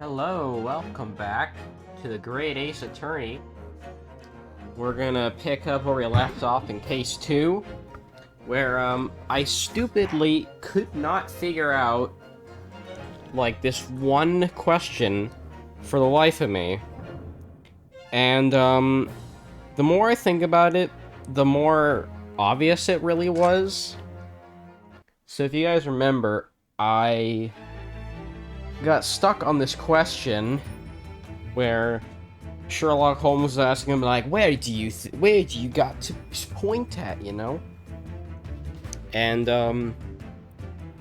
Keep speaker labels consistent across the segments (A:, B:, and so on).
A: Hello, welcome back to the Great Ace Attorney. We're gonna pick up where we left off in case 2, where I stupidly could not figure out like this one question for the life of me. And the more I think about it, the more obvious it really was. So if you guys remember, I got stuck on this question where Sherlock Holmes was asking him, like, where do you got to point at, you know? And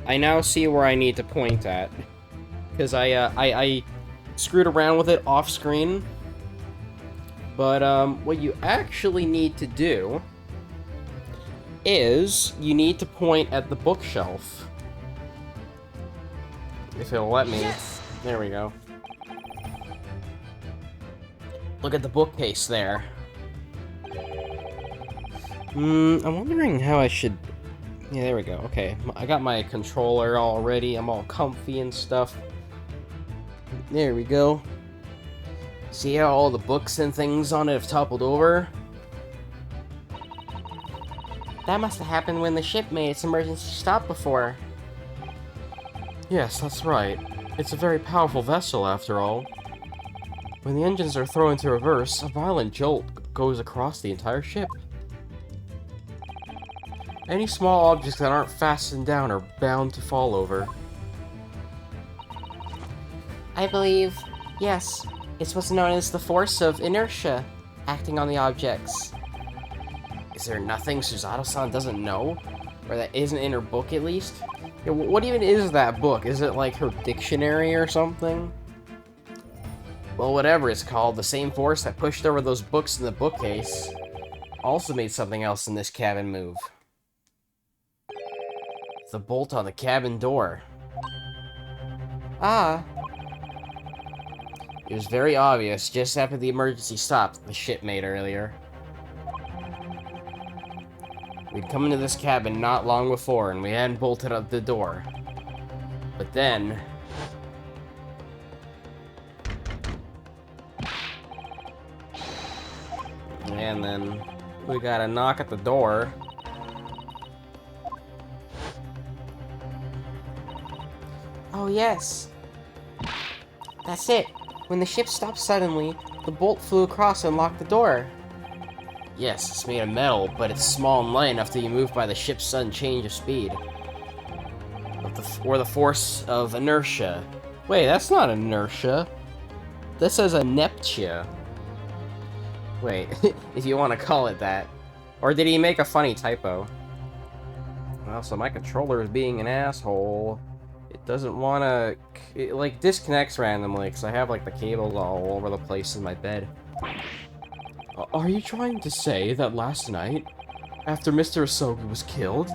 A: I now see where I need to point at, because I screwed around with it off screen. But what you actually need to do is you need to point at the bookshelf. If it'll let me.
B: Yes.
A: There we go. Look at the bookcase there. I'm wondering how I should... Yeah, there we go. Okay, I got my controller already. I'm all comfy and stuff. There we go. See how all the books and things on it have toppled over? That must have happened when the ship made its emergency stop before. Yes, that's right. It's a very powerful vessel, after all. When the engines are thrown into reverse, a violent jolt goes across the entire ship. Any small objects that aren't fastened down are bound to fall over. I believe, yes, it's what's known as the force of inertia acting on the objects. Is there nothing Suzato-san doesn't know? Or that isn't in her book, at least? Yeah, what even is that book? Is it like her dictionary or something? Well, whatever it's called, the same force that pushed over those books in the bookcase also made something else in this cabin move. The bolt on the cabin door. Ah. It was very obvious just after the emergency stop that the ship made earlier. We'd come into this cabin not long before, and we hadn't bolted up the door. But then... And then we got a knock at the door. Oh yes. That's it. When the ship stopped suddenly, the bolt flew across and locked the door. Yes, it's made of metal, but it's small and light enough to be moved by the ship's sudden change of speed. Or the force of inertia. Wait, that's not inertia. This says ineptia. Wait, if you want to call it that. Or did he make a funny typo? Well, so my controller is being an asshole. It doesn't want to... It, like, disconnects randomly, because I have, like, the cables all over the place in my bed. Are you trying to say that last night, after Mr. Asogi was killed,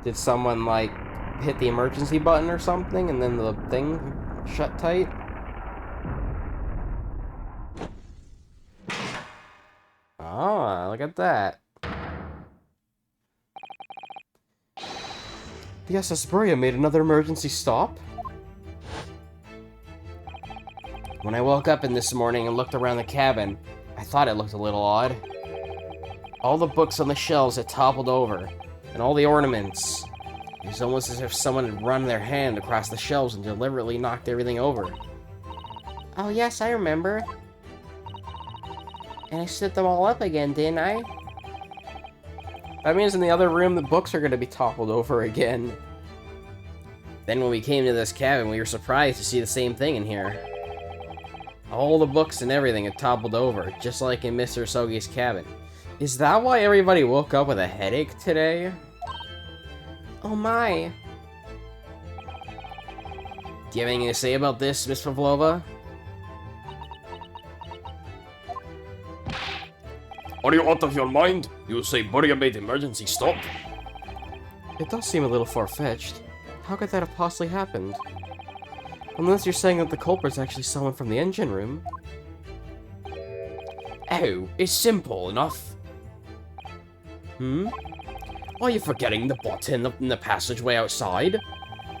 A: did someone, like, hit the emergency button or something, and then the thing shut tight? Ah, look at that. The SS Beria made another emergency stop? When I woke up in this morning and looked around the cabin, I thought it looked a little odd. All the books on the shelves had toppled over, and all the ornaments. It was almost as if someone had run their hand across the shelves and deliberately knocked everything over. Oh yes, I remember. And I stood them all up again, didn't I? That means in the other room the books are going to be toppled over again. Then when we came to this cabin, we were surprised to see the same thing in here. All the books and everything had toppled over, just like in Mr. Sogi's cabin. Is that why everybody woke up with a headache today? Oh my. Do you have anything to say about this, Miss Pavlova?
C: Are you out of your mind? You say Beria made emergency stop?
A: It does seem a little far-fetched. How could that have possibly happened? Unless you're saying that the culprit's actually someone from the engine room.
C: Oh, it's simple enough.
A: Hmm? Are you forgetting the button in the passageway outside?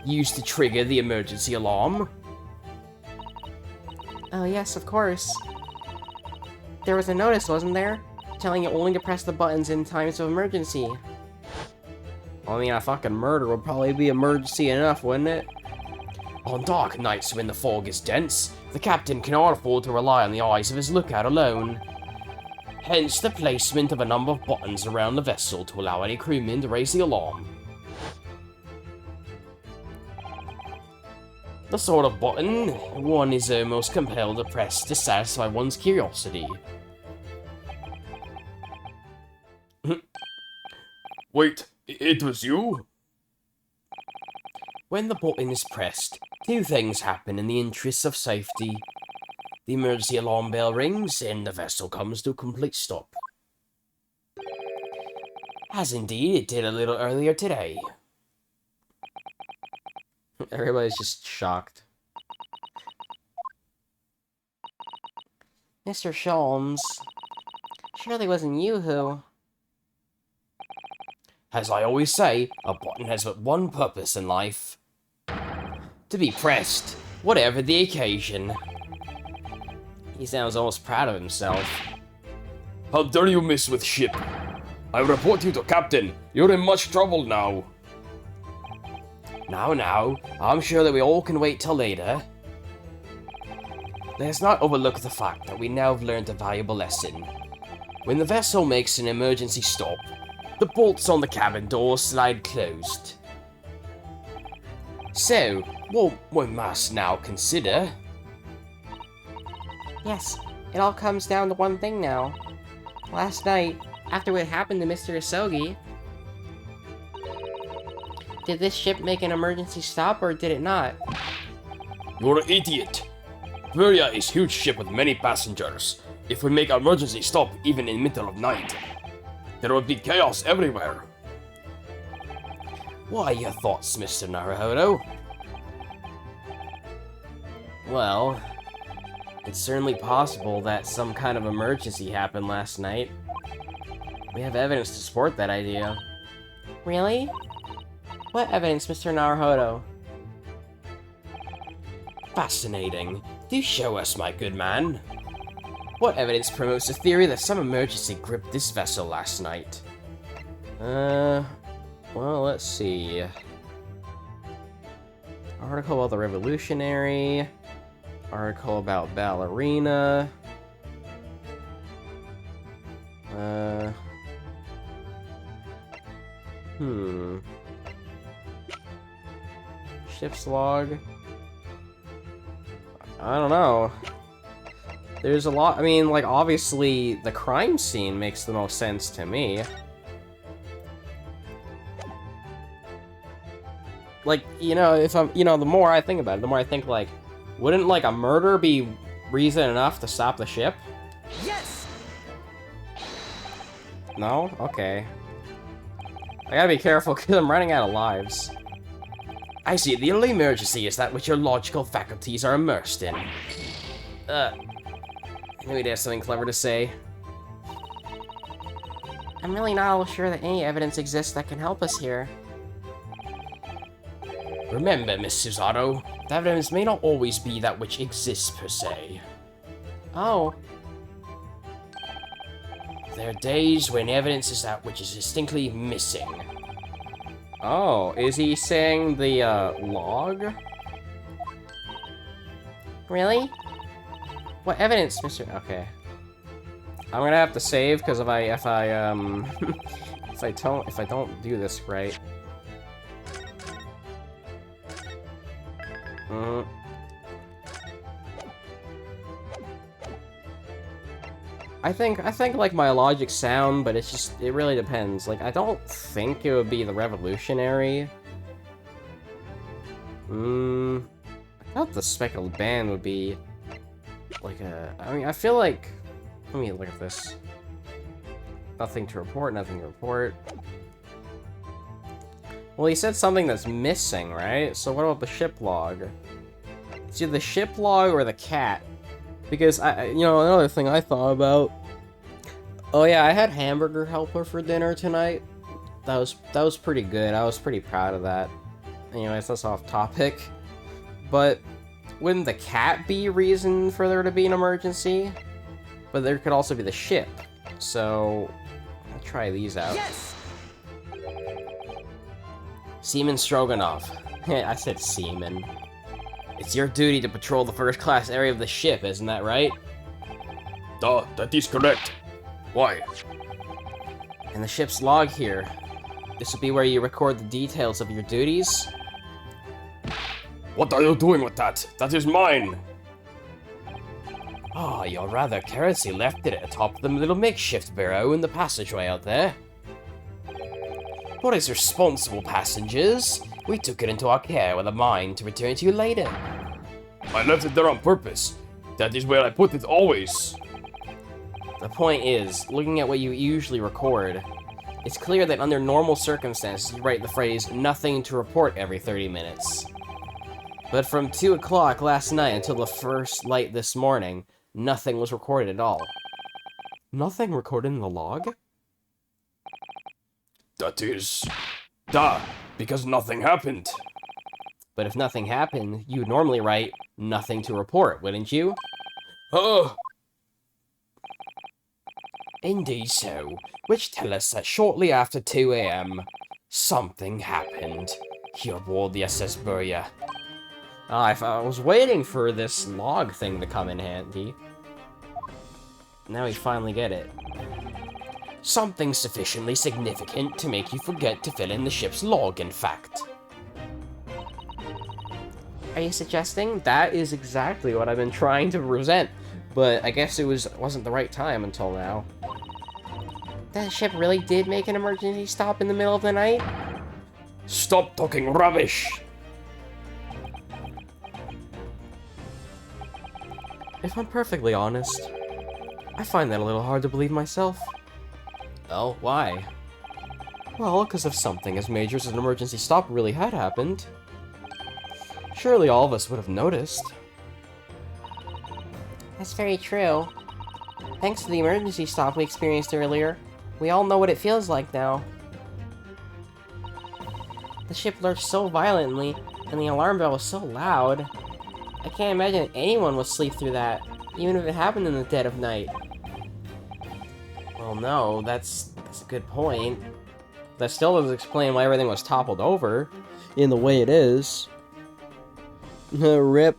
A: Used to trigger the emergency alarm? Oh, yes, of course. There was a notice, wasn't there? Telling you only to press the buttons in times of emergency. I mean, a fucking murder would probably be emergency enough, wouldn't it? On dark nights when the fog is dense, the captain cannot afford to rely on the eyes of his lookout alone. Hence the placement of a number of buttons around the vessel to allow any crewmen to raise the alarm. The sort of button one is almost compelled to press to satisfy one's curiosity.
C: Wait, it was you?
A: When the button is pressed, two things happen in the interests of safety. The emergency alarm bell rings, and the vessel comes to a complete stop. As indeed it did a little earlier today. Everybody's just shocked. Mr. Sholmes, surely wasn't you who... As I always say, a button has but one purpose in life. To be pressed, whatever the occasion. He sounds almost proud of himself.
C: How dare you mess with ship? I report you to Captain. You're in much trouble now.
A: Now, I'm sure that we all can wait till later. Let's not overlook the fact that we now have learned a valuable lesson. When the vessel makes an emergency stop, the bolts on the cabin door slide closed. So, what we must now consider... Yes, it all comes down to one thing now. Last night, after what happened to Mr. Isogi, did this ship make an emergency stop or did it not?
C: You're an idiot. Beria is a huge ship with many passengers. If we make an emergency stop even in the middle of night, there would be chaos everywhere.
A: What are your thoughts, Mr. Naruhodo? Well, it's certainly possible that some kind of emergency happened last night. We have evidence to support that idea. Really? What evidence, Mr. Naruhodo? Fascinating. Do show us, my good man. What evidence promotes the theory that some emergency gripped this vessel last night? Well, let's see. Article about the Revolutionary. Article about Ballerina. Ship's log. I don't know. There's a lot, I mean, like, obviously, the crime scene makes the most sense to me. Like, you know, if I'm, you know, the more I think about it, the more I think, like, wouldn't, like, a murder be reason enough to stop the ship?
B: Yes!
A: No? Okay. I gotta be careful, because I'm running out of lives. I see, the only emergency is that which your logical faculties are immersed in. Maybe there's something clever to say. I'm really not all sure that any evidence exists that can help us here. Remember, Miss Susato, that evidence may not always be that which exists per se. Oh. There are days when evidence is that which is distinctly missing. Oh, is he saying the, log? Really? What evidence, Mr. Okay. I'm gonna have to save, because if I don't do this right. I think like my logic's sound, but it's just, it really depends. Like, I don't think it would be the Revolutionary. I thought the Speckled Band would be like a, I mean, I feel like, let me look at this. Nothing to report, nothing to report. Well, he said something that's missing, right? So what about the ship log? It's either the ship log or the cat. Because, you know, another thing I thought about... Oh yeah, I had hamburger helper for dinner tonight. that was pretty good. I was pretty proud of that. Anyways, that's off topic. But wouldn't the cat be a reason for there to be an emergency? But there could also be the ship. So I'll try these out.
B: Yes!
A: Seaman Stroganoff. I said seaman. It's your duty to patrol the first class area of the ship, isn't that right?
C: That is correct. Why?
A: And the ship's log here. This would be where you record the details of your duties.
C: What are you doing with that? That is mine.
A: Ah, you rather carelessly left it at the top of the little makeshift burrow in the passageway out there. What is responsible, passengers? We took it into our care with a mind to return to you later.
C: I left it there on purpose. That is where I put it always.
A: The point is, looking at what you usually record, it's clear that under normal circumstances you write the phrase, "nothing to report" every 30 minutes. But from 2 o'clock last night until the first light this morning, nothing was recorded at all. Nothing recorded in the log?
C: That is... because nothing happened.
A: But if nothing happened, you'd normally write, "nothing to report," wouldn't you?
C: Oh!
A: Indeed so, which tell us that shortly after 2 a.m., something happened here aboard the SS Burya. I was waiting for this log thing to come in handy. Now we finally get it. Something sufficiently significant to make you forget to fill in the ship's log, in fact. Are you suggesting? That is exactly what I've been trying to present, but I guess it wasn't the right time until now. That ship really did make an emergency stop in the middle of the night?
C: Stop talking rubbish!
A: If I'm perfectly honest, I find that a little hard to believe myself. Oh, why? Well, because if something as major as an emergency stop really had happened, surely all of us would have noticed. That's very true. Thanks to the emergency stop we experienced earlier, we all know what it feels like now. The ship lurched so violently, and the alarm bell was so loud. I can't imagine anyone would sleep through that, even if it happened in the dead of night. Well, no, that's a good point. That still doesn't explain why everything was toppled over in the way it is. Rip.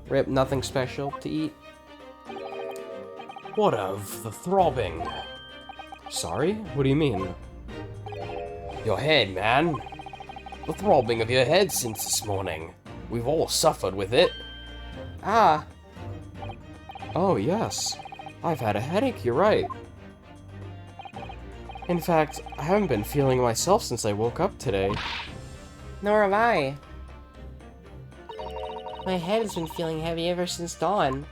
A: Rip, nothing special to eat. What of the throbbing? Sorry? What do you mean? Your head, man. The throbbing of your head since this morning. We've all suffered with it. Ah. Oh, yes. I've had a headache, you're right. In fact, I haven't been feeling myself since I woke up today. Nor have I. My head has been feeling heavy ever since dawn.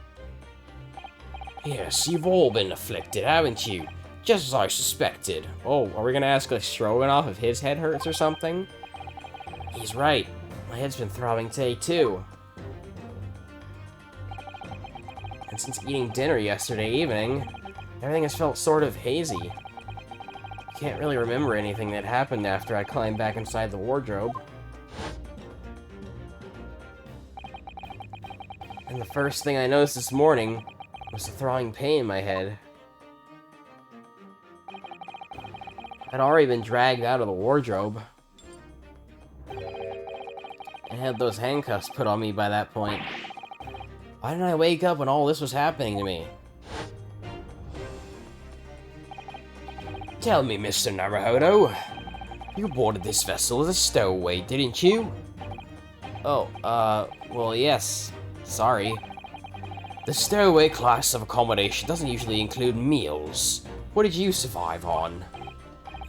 A: Yes, you've all been afflicted, haven't you? Just as I suspected. Oh, are we gonna ask like Stroganoff if his head hurts or something? He's right. My head's been throbbing today, too. And since eating dinner yesterday evening, everything has felt sort of hazy. Can't really remember anything that happened after I climbed back inside the wardrobe. And the first thing I noticed this morning was the throbbing pain in my head. I'd already been dragged out of the wardrobe. And had those handcuffs put on me by that point. Why didn't I wake up when all this was happening to me? Tell me, Mr. Naruhodo, you boarded this vessel as a stowaway, didn't you? Oh, well, yes. Sorry. The stowaway class of accommodation doesn't usually include meals. What did you survive on?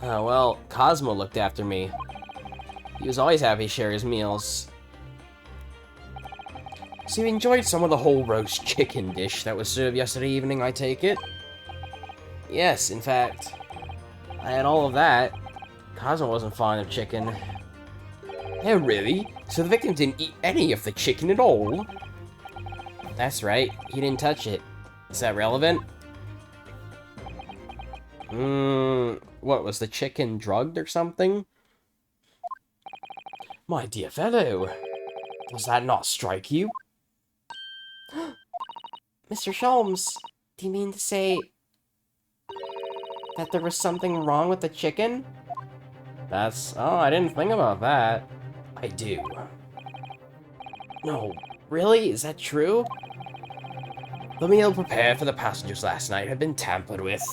A: Well, Cosmo looked after me. He was always happy to share his meals. So you enjoyed some of the whole roast chicken dish that was served yesterday evening, I take it? Yes, in fact. I had all of that. Cosmo wasn't fond of chicken. Oh, really? So the victim didn't eat any of the chicken at all? That's right, he didn't touch it. Is that relevant? what, was the chicken drugged or something? My dear fellow, does that not strike you? Mr. Sholmes, do you mean to say that there was something wrong with the chicken? Oh, I didn't think about that. I do. No, really? Is that true? The meal prepared for the passengers last night had been tampered with.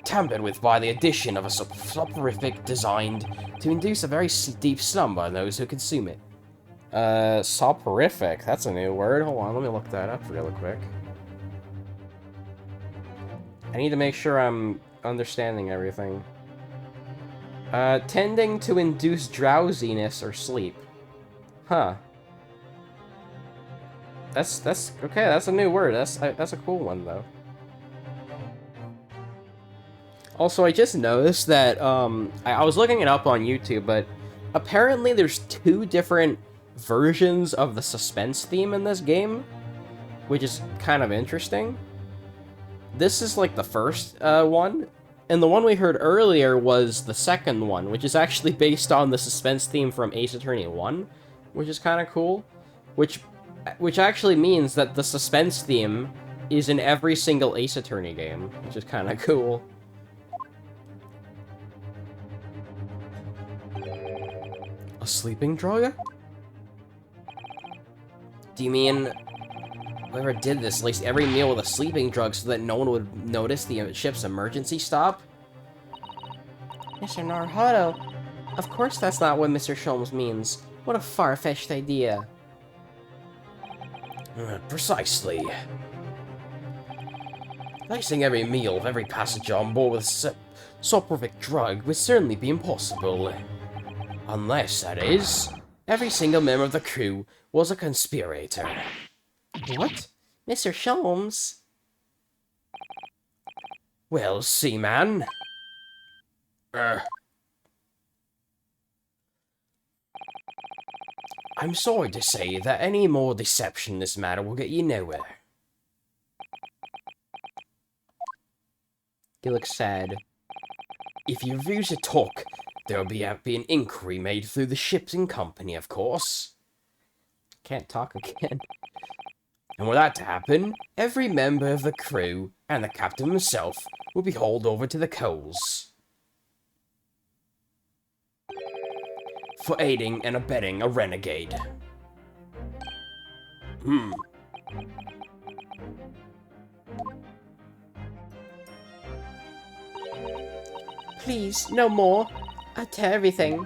A: Tampered with by the addition of a soporific designed to induce a very deep slumber in those who consume it. Soporific? That's a new word. Hold on, let me look that up really quick. I need to make sure I'm understanding everything. Tending to induce drowsiness or sleep. Huh. That's okay, that's a new word. That's a cool one, though. Also, I just noticed that, I was looking it up on YouTube, but apparently there's 2 different versions of the suspense theme in this game, which is kind of interesting. This is, like, the first, one, and the one we heard earlier was the second one, which is actually based on the suspense theme from Ace Attorney 1, which is kind of cool, which actually means that the suspense theme is in every single Ace Attorney game, which is kind of cool. A sleeping drug? Do you mean whoever did this laced every meal with a sleeping drug so that no one would notice the ship's emergency stop? Mr. Naruhodo, of course that's not what Mr. Sholmes means. What a far-fetched idea. Precisely. Lacing every meal of every passenger on board with soporific drug would certainly be impossible. Unless, that is, every single member of the crew was a conspirator. What? Mr. Sholmes? Well, Seaman. I'm sorry to say that any more deception in this matter will get you nowhere. He looks sad. If you refuse to talk, there will be an inquiry made through the shipping company, of course. Can't talk again. And were that to happen, every member of the crew, and the captain himself, will be hauled over to the coals. For aiding and abetting a renegade. Please, no more. I tear everything.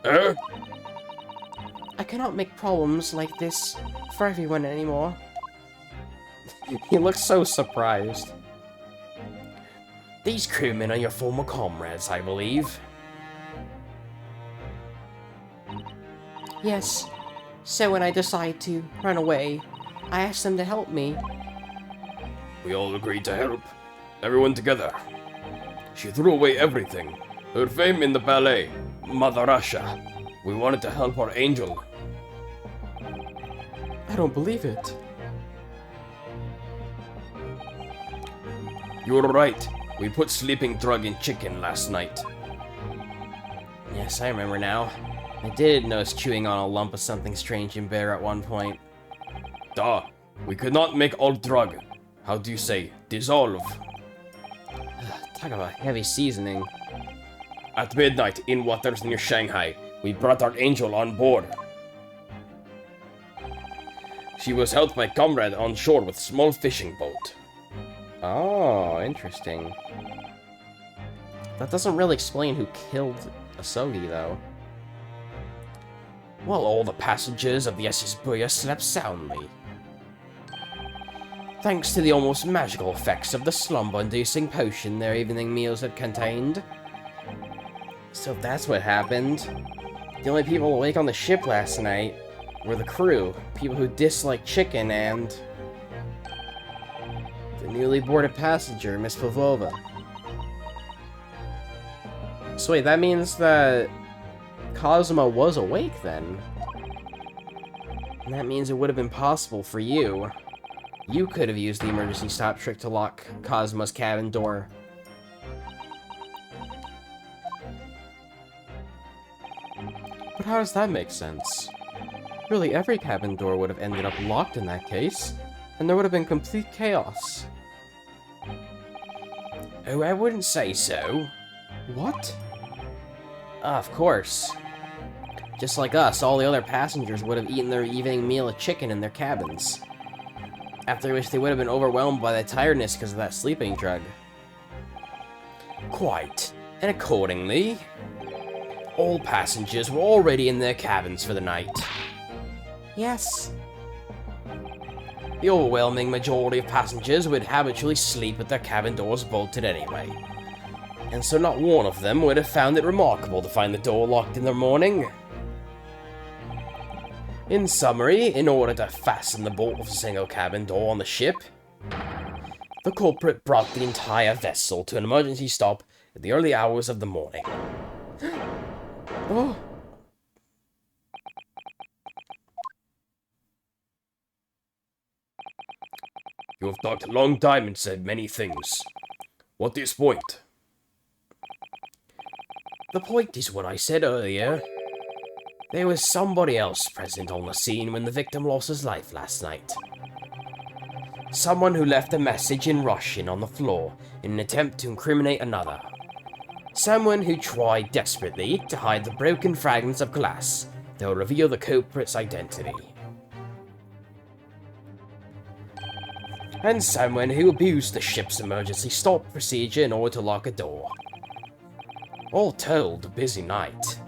A: I cannot make problems like this for everyone anymore. He looks so surprised. These crewmen are your former comrades, I believe. Yes. So when I decide to run away, I ask them to help me.
C: We all agreed to help. Everyone together. She threw away everything. Her fame in the ballet, Mother Russia. We wanted to help our angel.
A: I don't believe it.
C: You were right. We put sleeping drug in chicken last night.
A: Yes, I remember now. I did notice chewing on a lump of something strange in bear at one point.
C: Duh. We could not make all drug. How do you say? Dissolve.
A: Talk about heavy seasoning.
C: At midnight, in waters near Shanghai, we brought our angel on board. She was helped by comrade on shore with small fishing boat.
A: Oh, interesting. That doesn't really explain who killed Asogi, though.
C: Well, all the passengers of the SS Buya slept soundly.
A: Thanks to the almost magical effects of the slumber-inducing potion their evening meals had contained. So that's what happened. The only people awake on the ship last night were the crew, people who dislike chicken, and the newly boarded passenger, Miss Pavlova. So wait, that means that Cosmo was awake then? And that means it would have been possible for you. You could have used the emergency stop trick to lock Cosmo's cabin door. But how does that make sense? Really, every cabin door would have ended up locked in that case, and there would have been complete chaos. Oh, I wouldn't say so. What? Of course. Just like us, all the other passengers would have eaten their evening meal of chicken in their cabins. After which they would have been overwhelmed by the tiredness because of that sleeping drug. Quite. And accordingly, all passengers were already in their cabins for the night. Yes. The overwhelming majority of passengers would habitually sleep with their cabin doors bolted anyway. And so not one of them would have found it remarkable to find the door locked in the morning. In summary, in order to fasten the bolt of a single cabin door on the ship, the culprit brought the entire vessel to an emergency stop at the early hours of the morning. Oh.
C: You have talked a long time and said many things. What is point?
A: The point is what I said earlier. There was somebody else present on the scene when the victim lost his life last night. Someone who left a message in Russian on the floor in an attempt to incriminate another. Someone who tried desperately to hide the broken fragments of glass that will reveal the culprit's identity. And someone who abused the ship's emergency stop procedure in order to lock a door. All told, a busy night.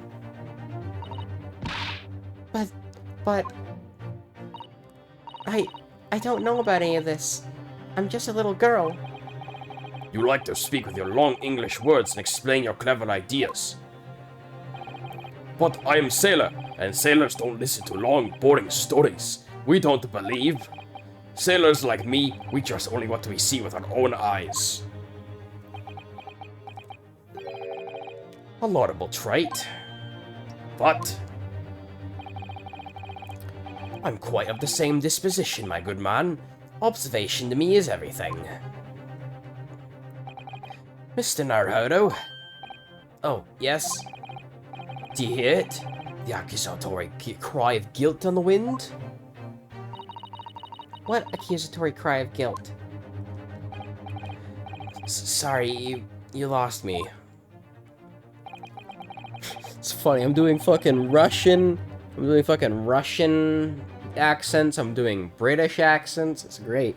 A: But... I don't know about any of this. I'm just a little girl.
C: You like to speak with your long English words and explain your clever ideas. But I am sailor, and sailors don't listen to long, boring stories. We don't believe. Sailors like me, we trust only what we see with our own eyes.
A: A laudable trait.
C: But
A: I'm quite of the same disposition, my good man. Observation to me is everything. Mr. Naruhodo? Oh, yes? Do you hear it? The accusatory cry of guilt on the wind? What accusatory cry of guilt? Sorry, you lost me. It's funny, I'm doing fucking Russian accents, I'm doing British accents, it's great.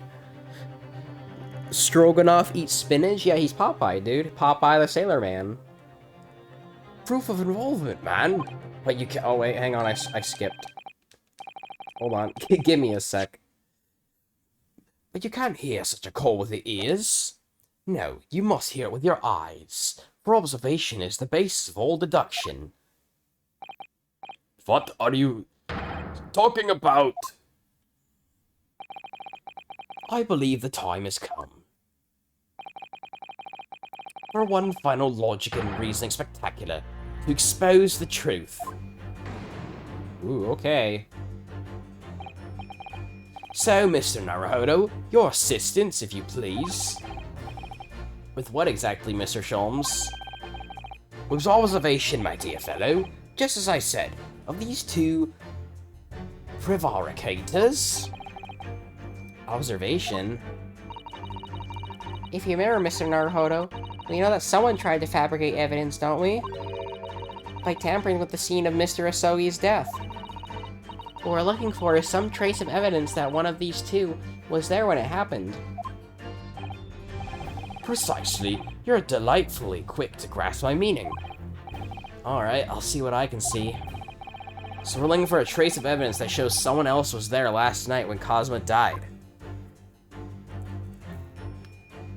A: Stroganoff eats spinach? Yeah, he's Popeye, dude. Popeye the Sailor Man. Proof of involvement, man. Wait, you can't. Oh, wait, hang on. I skipped. Hold on. Give me a sec. But you can't hear such a call with the ears. No, you must hear it with your eyes. For observation is the basis of all deduction.
C: what are you talking about?
A: I believe the time has come. For one final logic and reasoning spectacular to expose the truth. Ooh, okay. So, Mr. Naruhodo, your assistance, if you please. With what exactly, Mr. Sholmes? With observation, my dear fellow. Just as I said, of these two prevaricators. Observation? If you remember, Mr. Naruhodo, we know that someone tried to fabricate evidence, don't we? By tampering with the scene of Mr. Asogi's death. What we're looking for is some trace of evidence that one of these two was there when it happened. Precisely. You're delightfully quick to grasp my meaning. Alright, I'll see what I can see. So we're looking for a trace of evidence that shows someone else was there last night when Cosmo died.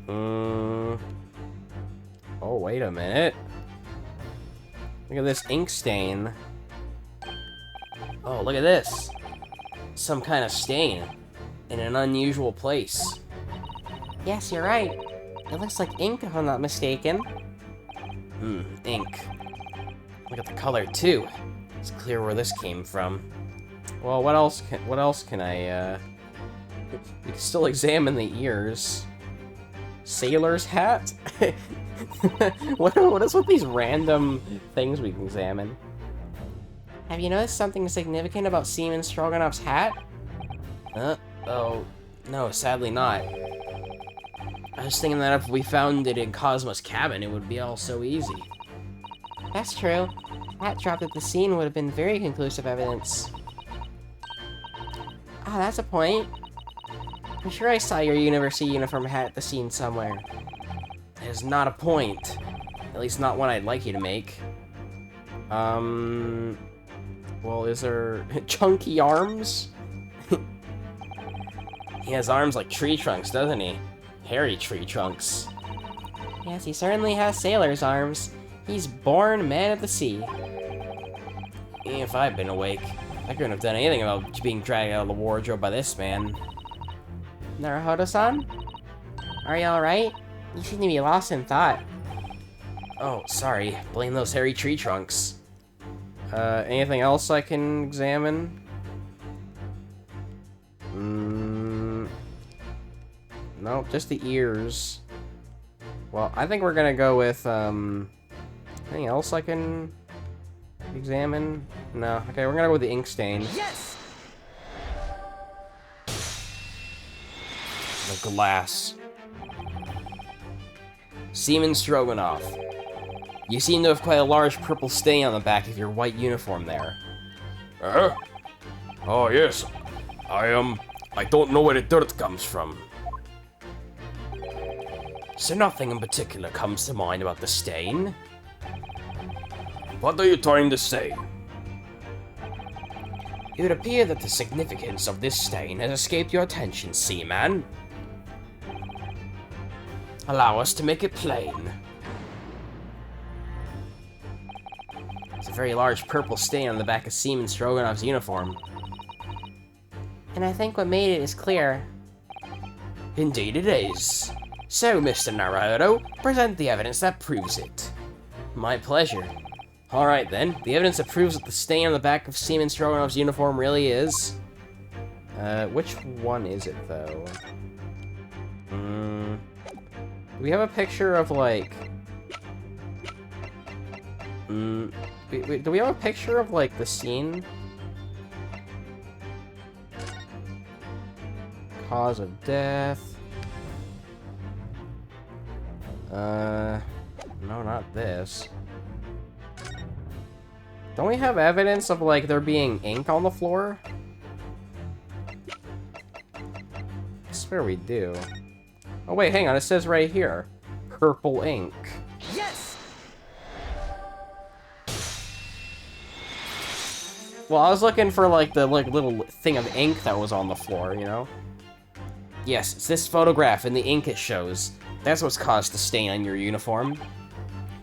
A: Oh, wait a minute. Look at this ink stain. Oh, look at this. Some kind of stain in an unusual place. Yes, you're right. It looks like ink, if I'm not mistaken. Ink. Look at the color, too. It's clear where this came from. Well, what else can I, We can still examine the ears. Sailor's hat? What is with these random things we can examine? Have you noticed something significant about Seaman Stroganoff's hat? Oh, no, sadly not. I was thinking that if we found it in Cosmo's cabin, it would be all so easy. That's true. Hat dropped at the scene would have been very conclusive evidence. Ah, that's a point. I'm sure I saw your university uniform hat at the scene somewhere. That is not a point. At least not one I'd like you to make. Well, is there chunky arms? He has arms like tree trunks, doesn't he? Hairy tree trunks. Yes, he certainly has sailor's arms. He's born man of the sea. If I'd been awake, I couldn't have done anything about being dragged out of the wardrobe by this man. Naruhodo-san? Are you alright? You seem to be lost in thought. Oh, sorry. Blame those hairy tree trunks. Anything else I can examine? Nope, just the ears. Well, I think we're gonna go with, anything else I can examine? No. Okay, we're gonna go with the ink stain.
B: Yes!
A: The glass. Seaman Stroganoff. You seem to have quite a large purple stain on the back of your white uniform there.
C: Oh, yes. I don't know where the dirt comes from.
A: So nothing in particular comes to mind about the stain?
C: What are you trying to say?
A: It would appear that the significance of this stain has escaped your attention, Seaman. Allow us to make it plain. It's a very large purple stain on the back of Seaman Stroganoff's uniform. And I think what made it is clear. Indeed it is. So, Mr. Naruhodo, present the evidence that proves it. My pleasure. Alright then, the evidence that proves that the stain on the back of Seaman Stroganoff's uniform really is... which one is it, though? Do we have a picture of, like... do we have a picture of, like, the scene? Cause of death... no, not this. Don't we have evidence of, like, there being ink on the floor? I swear we do. Oh, wait, hang on, it says right here. Purple ink.
B: Yes!
A: Well, I was looking for, like, the, like, little thing of ink that was on the floor, you know? Yes, it's this photograph and the ink it shows. That's what's caused the stain on your uniform.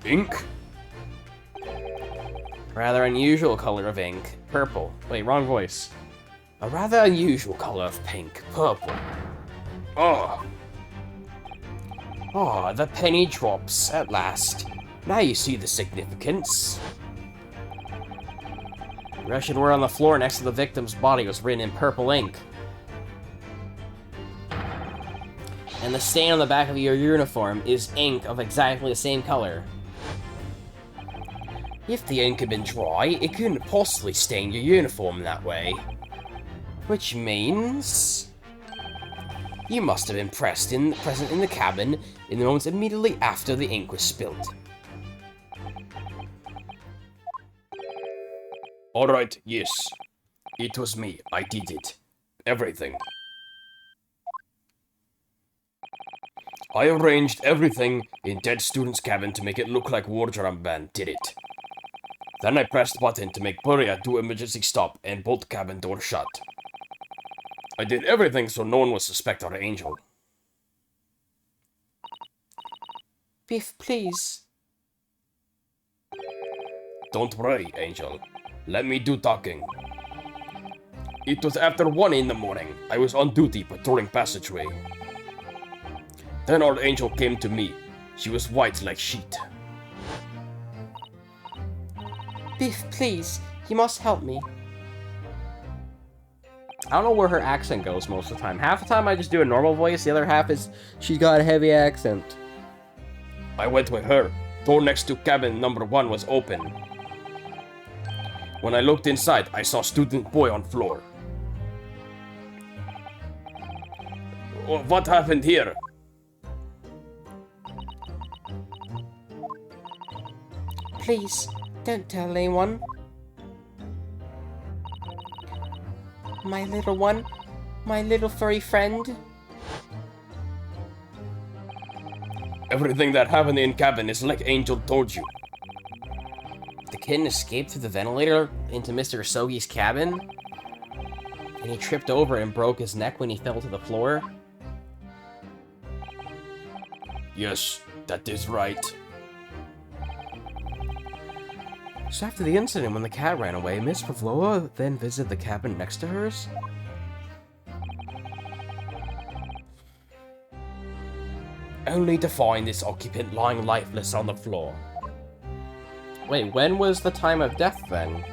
C: Ink?
A: Rather unusual color of ink. Purple. Wait, wrong voice. A rather unusual color of pink. Purple.
C: Oh.
A: Oh, the penny drops, at last. Now you see the significance. The Russian word on the floor next to the victim's body was written in purple ink. And the stain on the back of your uniform is ink of exactly the same color. If the ink had been dry, it couldn't possibly stain your uniform that way. Which means... you must have been present in the cabin in the moments immediately after the ink was spilled.
C: Alright, yes. It was me. I did it. Everything. I arranged everything in dead student's cabin to make it look like Wardrum Band did it. Then I pressed button to make Puria do emergency stop and bolt cabin door shut. I did everything so no one would suspect our angel.
A: Biff, please.
C: Don't worry, Angel. Let me do talking. It was after 1 in the morning. I was on duty patrolling passageway. Then our angel came to me. She was white like sheet.
A: Biff, please. You must help me. I don't know where her accent goes most of the time. Half the time I just do a normal voice, the other half is she's got a heavy accent.
C: I went with her. Door next to cabin number 1 was open. When I looked inside, I saw student boy on floor. What happened here?
A: Please, don't tell anyone. My little one, my little furry friend.
C: Everything that happened in cabin is like Angel told you.
A: The kitten escaped through the ventilator into Mr. Sogi's cabin, and he tripped over and broke his neck when he fell to the floor.
C: Yes, that is right.
A: So after the incident when the cat ran away, Miss Pavlova then visited the cabin next to hers?
C: Only to find this occupant lying lifeless on the floor.
A: Wait, when was the time of death then?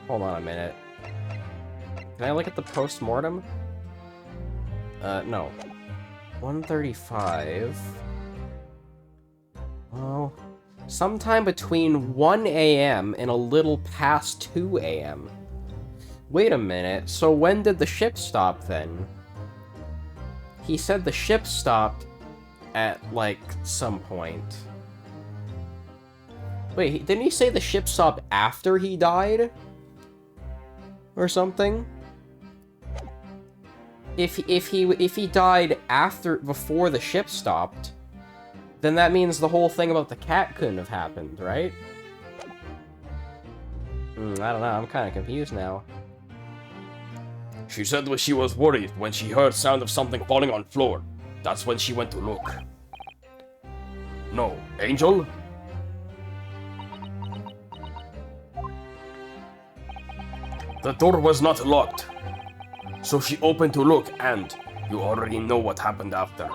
A: Hold on a minute. Can I look at the post-mortem? No. 1:35. Well, sometime between 1 a.m. and a little past 2 a.m. Wait a minute, so when did the ship stop then? He said the ship stopped at, like, some point. Wait, didn't he say the ship stopped after he died? Or something? If he died before the ship stopped, then that means the whole thing about the cat couldn't have happened, right? I don't know, I'm kind of confused now.
C: She said that she was worried when she heard sound of something falling on floor. That's when she went to look. No, Angel? The door was not locked. So she opened to look and you already know what happened after.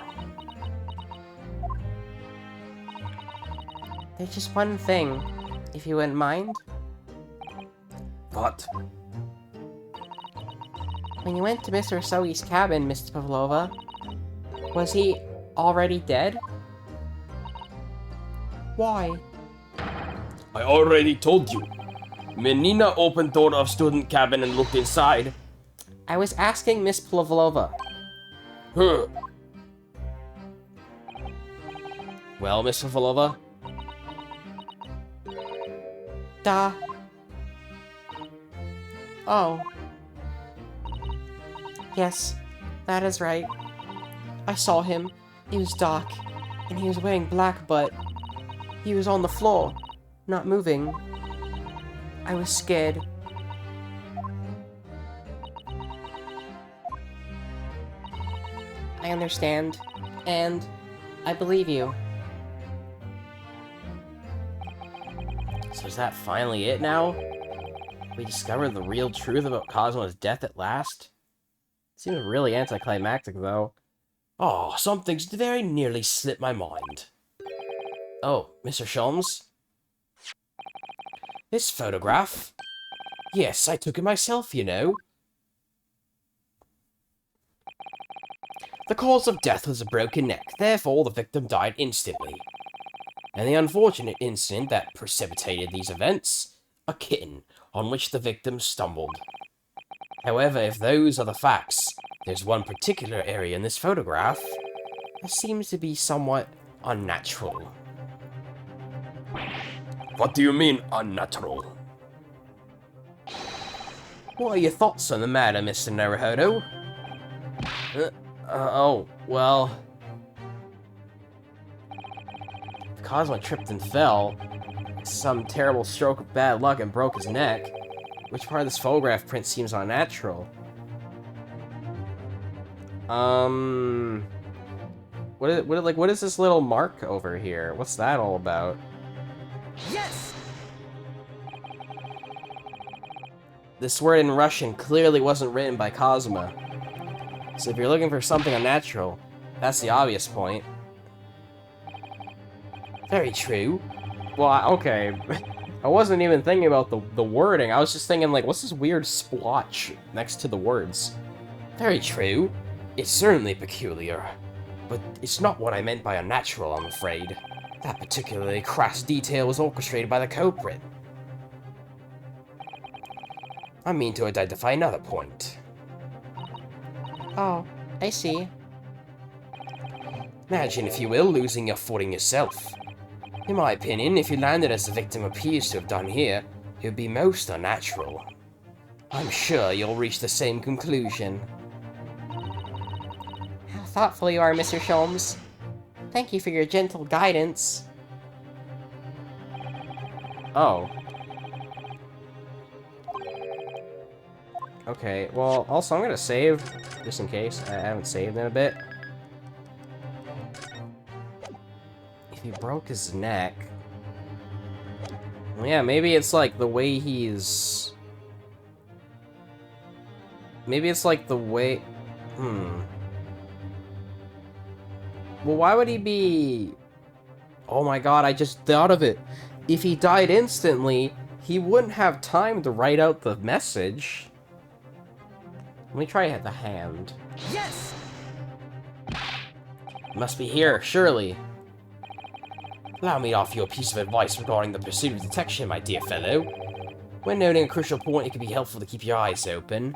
A: There's just one thing, if you wouldn't mind.
C: What?
A: When you went to Mr. Sogi's cabin, Miss Pavlova, was he already dead? Why?
C: I already told you. Menina opened door of student cabin and looked inside.
A: I was asking Miss Pavlova.
C: Huh.
A: Well, Miss Pavlova? Da. Oh. Yes, that is right. I saw him. He was dark, and he was wearing black, but he was on the floor, not moving. I was scared. I understand, and I believe you. So is that finally it now? We discovered the real truth about Cosmo's death at last? Seems really anticlimactic, though. Oh, something's very nearly slipped my mind. Oh, Mr. Sholmes? This photograph? Yes, I took it myself, you know. The cause of death was a broken neck, therefore the victim died instantly. And the unfortunate incident that precipitated these events, a kitten on which the victim stumbled. However, if those are the facts, there's one particular area in this photograph that seems to be somewhat unnatural.
C: What do you mean, unnatural?
A: What are your thoughts on the matter, Mr. Naruhodo? Oh, well... Cosmo tripped and fell. Some terrible stroke of bad luck and broke his neck. Which part of this photograph print seems unnatural? What is this little mark over here? What's that all about? Yes! This word in Russian clearly wasn't written by Cosmo. So if you're looking for something unnatural, that's the obvious point. Very true. Well, okay. I wasn't even thinking about the wording. I was just thinking, like, what's this weird splotch next to the words?
C: Very true. It's certainly peculiar. But it's not what I meant by unnatural, I'm afraid. That particularly crass detail was orchestrated by the culprit. I mean to identify another point.
A: Oh, I see.
C: Imagine, if you will, losing your footing yourself. In my opinion, if you landed as the victim appears to have done here, it would be most unnatural. I'm sure you'll reach the same conclusion.
A: How thoughtful you are, Mr. Sholmes. Thank you for your gentle guidance. Oh. Okay, well, also I'm gonna save, just in case. I haven't saved in a bit. If he broke his neck... Well, yeah, maybe it's like the way he's... Maybe it's like the way... Well, why would he be... Oh my god, I just thought of it. If he died instantly, he wouldn't have time to write out the message. Let me try the hand.
C: Yes!
A: Must be here, surely.
C: Allow me to offer you a piece of advice regarding the pursuit of detection, my dear fellow.
A: When noting a crucial point, it can be helpful to keep your eyes open.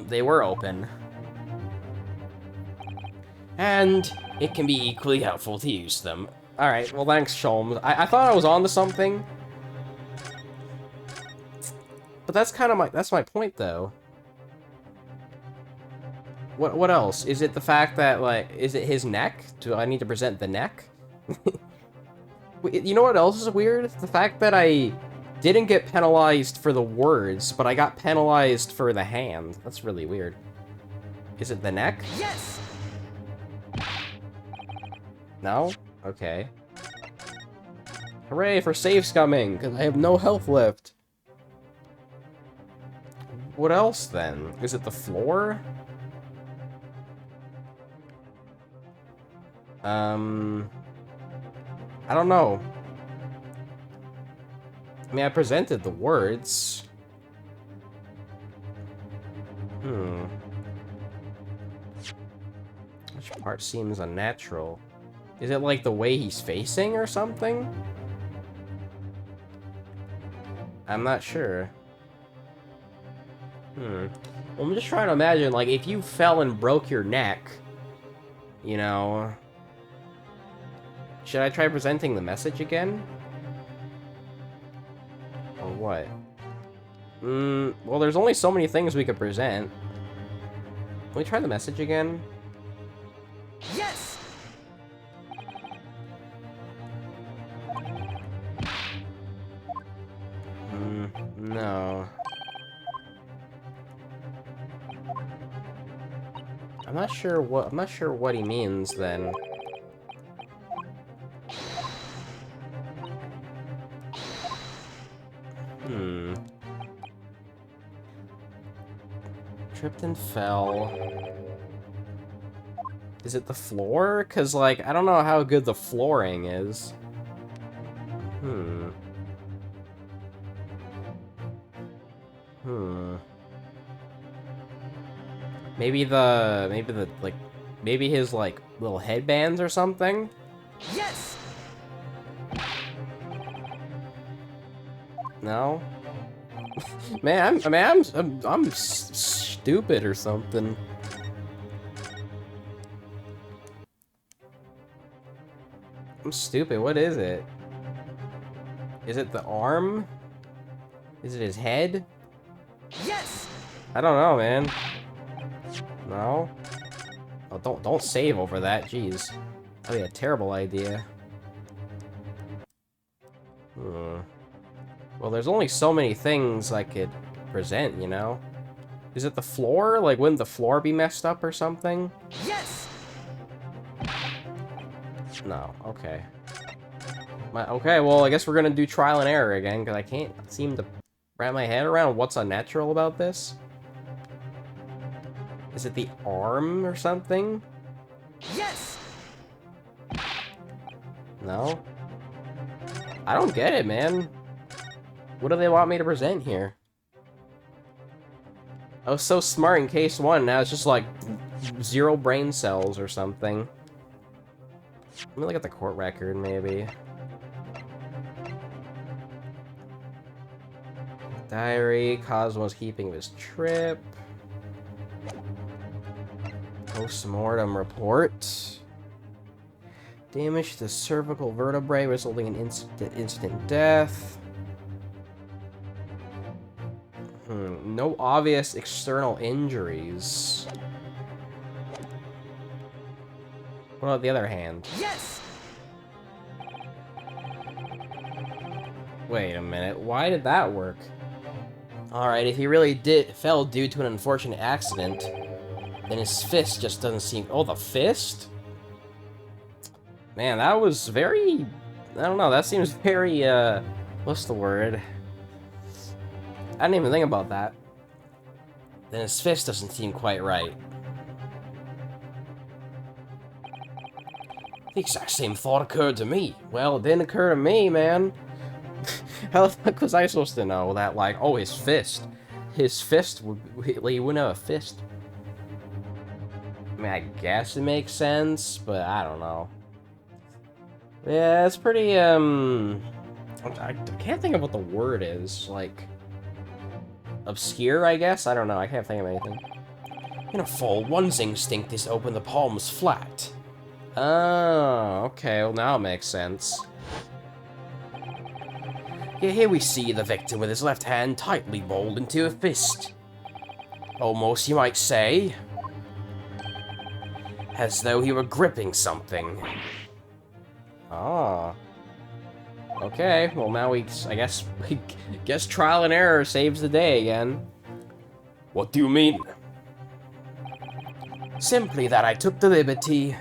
A: They were open. And it can be equally helpful to use them. Alright, well thanks, Sholmes. I thought I was onto something. But that's kind of that's my point, though. What else? Is it the fact that, like, is it his neck? Do I need to present the neck? You know what else is weird? The fact that I didn't get penalized for the words, but I got penalized for the hand. That's really weird. Is it the neck?
C: Yes!
A: No? Okay. Hooray for save scumming, because I have no health left. What else, then? Is it the floor? I don't know. I mean, I presented the words. Which part seems unnatural? Is it like the way he's facing or something? I'm not sure. Well, I'm just trying to imagine, like, if you fell and broke your neck, you know... Should I try presenting the message again? Or what? Well, there's only so many things we could present. Can we try the message again?
C: Yes!
A: No. I'm not sure what he means then. Tripped and fell. Is it the floor? Cause like, I don't know how good the flooring is. Maybe his like little headbands or something?
C: Yes!
A: No? Man, I'm stupid or something. I'm stupid. What is it? Is it the arm? Is it his head?
C: Yes!
A: I don't know, man. No? Oh, don't save over that. Jeez. That'd be a terrible idea. Well, there's only so many things I could present, you know? Is it the floor? Like, wouldn't the floor be messed up or something?
C: Yes!
A: No, okay. Okay, well, I guess we're gonna do trial and error again, because I can't seem to wrap my head around what's unnatural about this. Is it the arm or something?
C: Yes!
A: No? I don't get it, man. What do they want me to present here? I was so smart in case 1, now it's just like 0 brain cells or something. Let me look at the court record, maybe. Diary, Cosmo's keeping of his trip. Post-mortem report. Damage to the cervical vertebrae resulting in instant death. No obvious external injuries. What about the other hand?
B: Yes!
A: Wait a minute, why did that work? Alright, if he really fell due to an unfortunate accident, then his fist just doesn't seem... Oh, the fist? Man, that was very... I don't know, that seems very, what's the word? I didn't even think about that. Then his fist doesn't seem quite right. The exact same thought occurred to me. Well, it didn't occur to me, man. How the fuck was I supposed to know that, like, oh, his fist. His fist, he wouldn't have a fist. I mean, I guess it makes sense, but I don't know. Yeah, it's pretty, I can't think of what the word is, like... obscure, I guess? I don't know, I can't think of anything. In a fall, one's instinct is to open the palms flat. Oh, okay, well now it makes sense. Yeah, here we see the victim with his left hand tightly balled into a fist. Almost, you might say. As though he were gripping something. Ah. Okay, well now I guess trial and error saves the day again.
C: What do you mean?
A: Simply that I took the liberty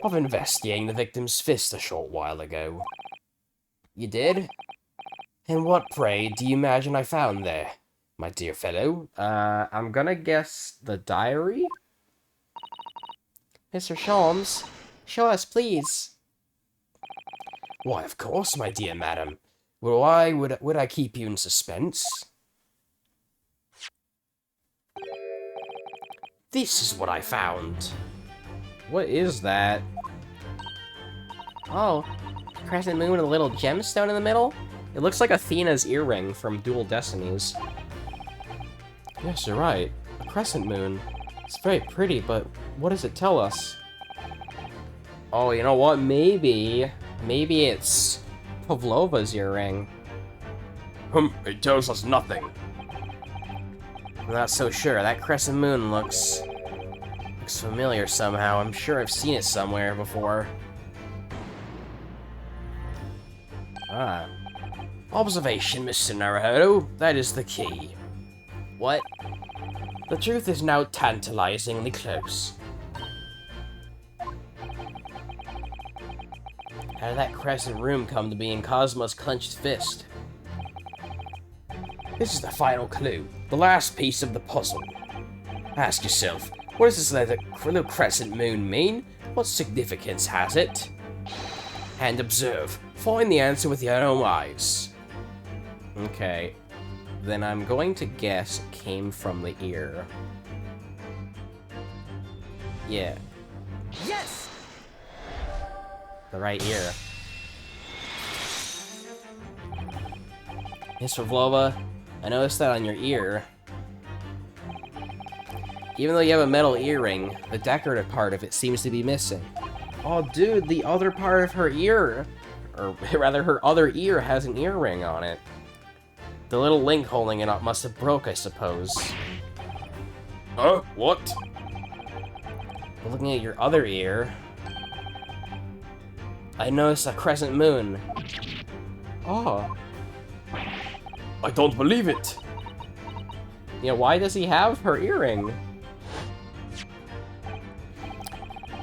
A: of investigating the victim's fist a short while ago. You did? And what, pray, do you imagine I found there, my dear fellow? I'm gonna guess the diary? Mr. Sholmes, show us, please. Why, of course, my dear madam. Well, why would I keep you in suspense? This is what I found. What is that? Oh, crescent moon with a little gemstone in the middle? It looks like Athena's earring from Dual Destinies. Yes, you're right. A crescent moon. It's very pretty, but what does it tell us? Oh, you know what? Maybe it's Pavlova's earring.
C: It tells us nothing.
A: I'm not so sure. That crescent moon looks familiar somehow. I'm sure I've seen it somewhere before. Ah. Observation, Mr. Naruhodo. That is the key. What? The truth is now tantalizingly close. How did that crescent room come to be in Cosmo's clenched fist? This is the final clue, the last piece of the puzzle. Ask yourself, what does this little crescent moon mean? What significance has it? And observe. Find the answer with your own eyes. Okay. Then I'm going to guess it came from the ear. Yeah.
B: Yes!
A: The right ear. Miss Pavlova, I noticed that on your ear. Even though you have a metal earring, the decorative part of it seems to be missing. Oh, dude, the other part of her ear, or rather her other ear has an earring on it. The little link holding it up must have broke, I suppose.
C: Huh? What?
A: But looking at your other ear, I noticed a crescent moon. Oh.
C: I don't believe it.
A: Yeah, why does he have her earring?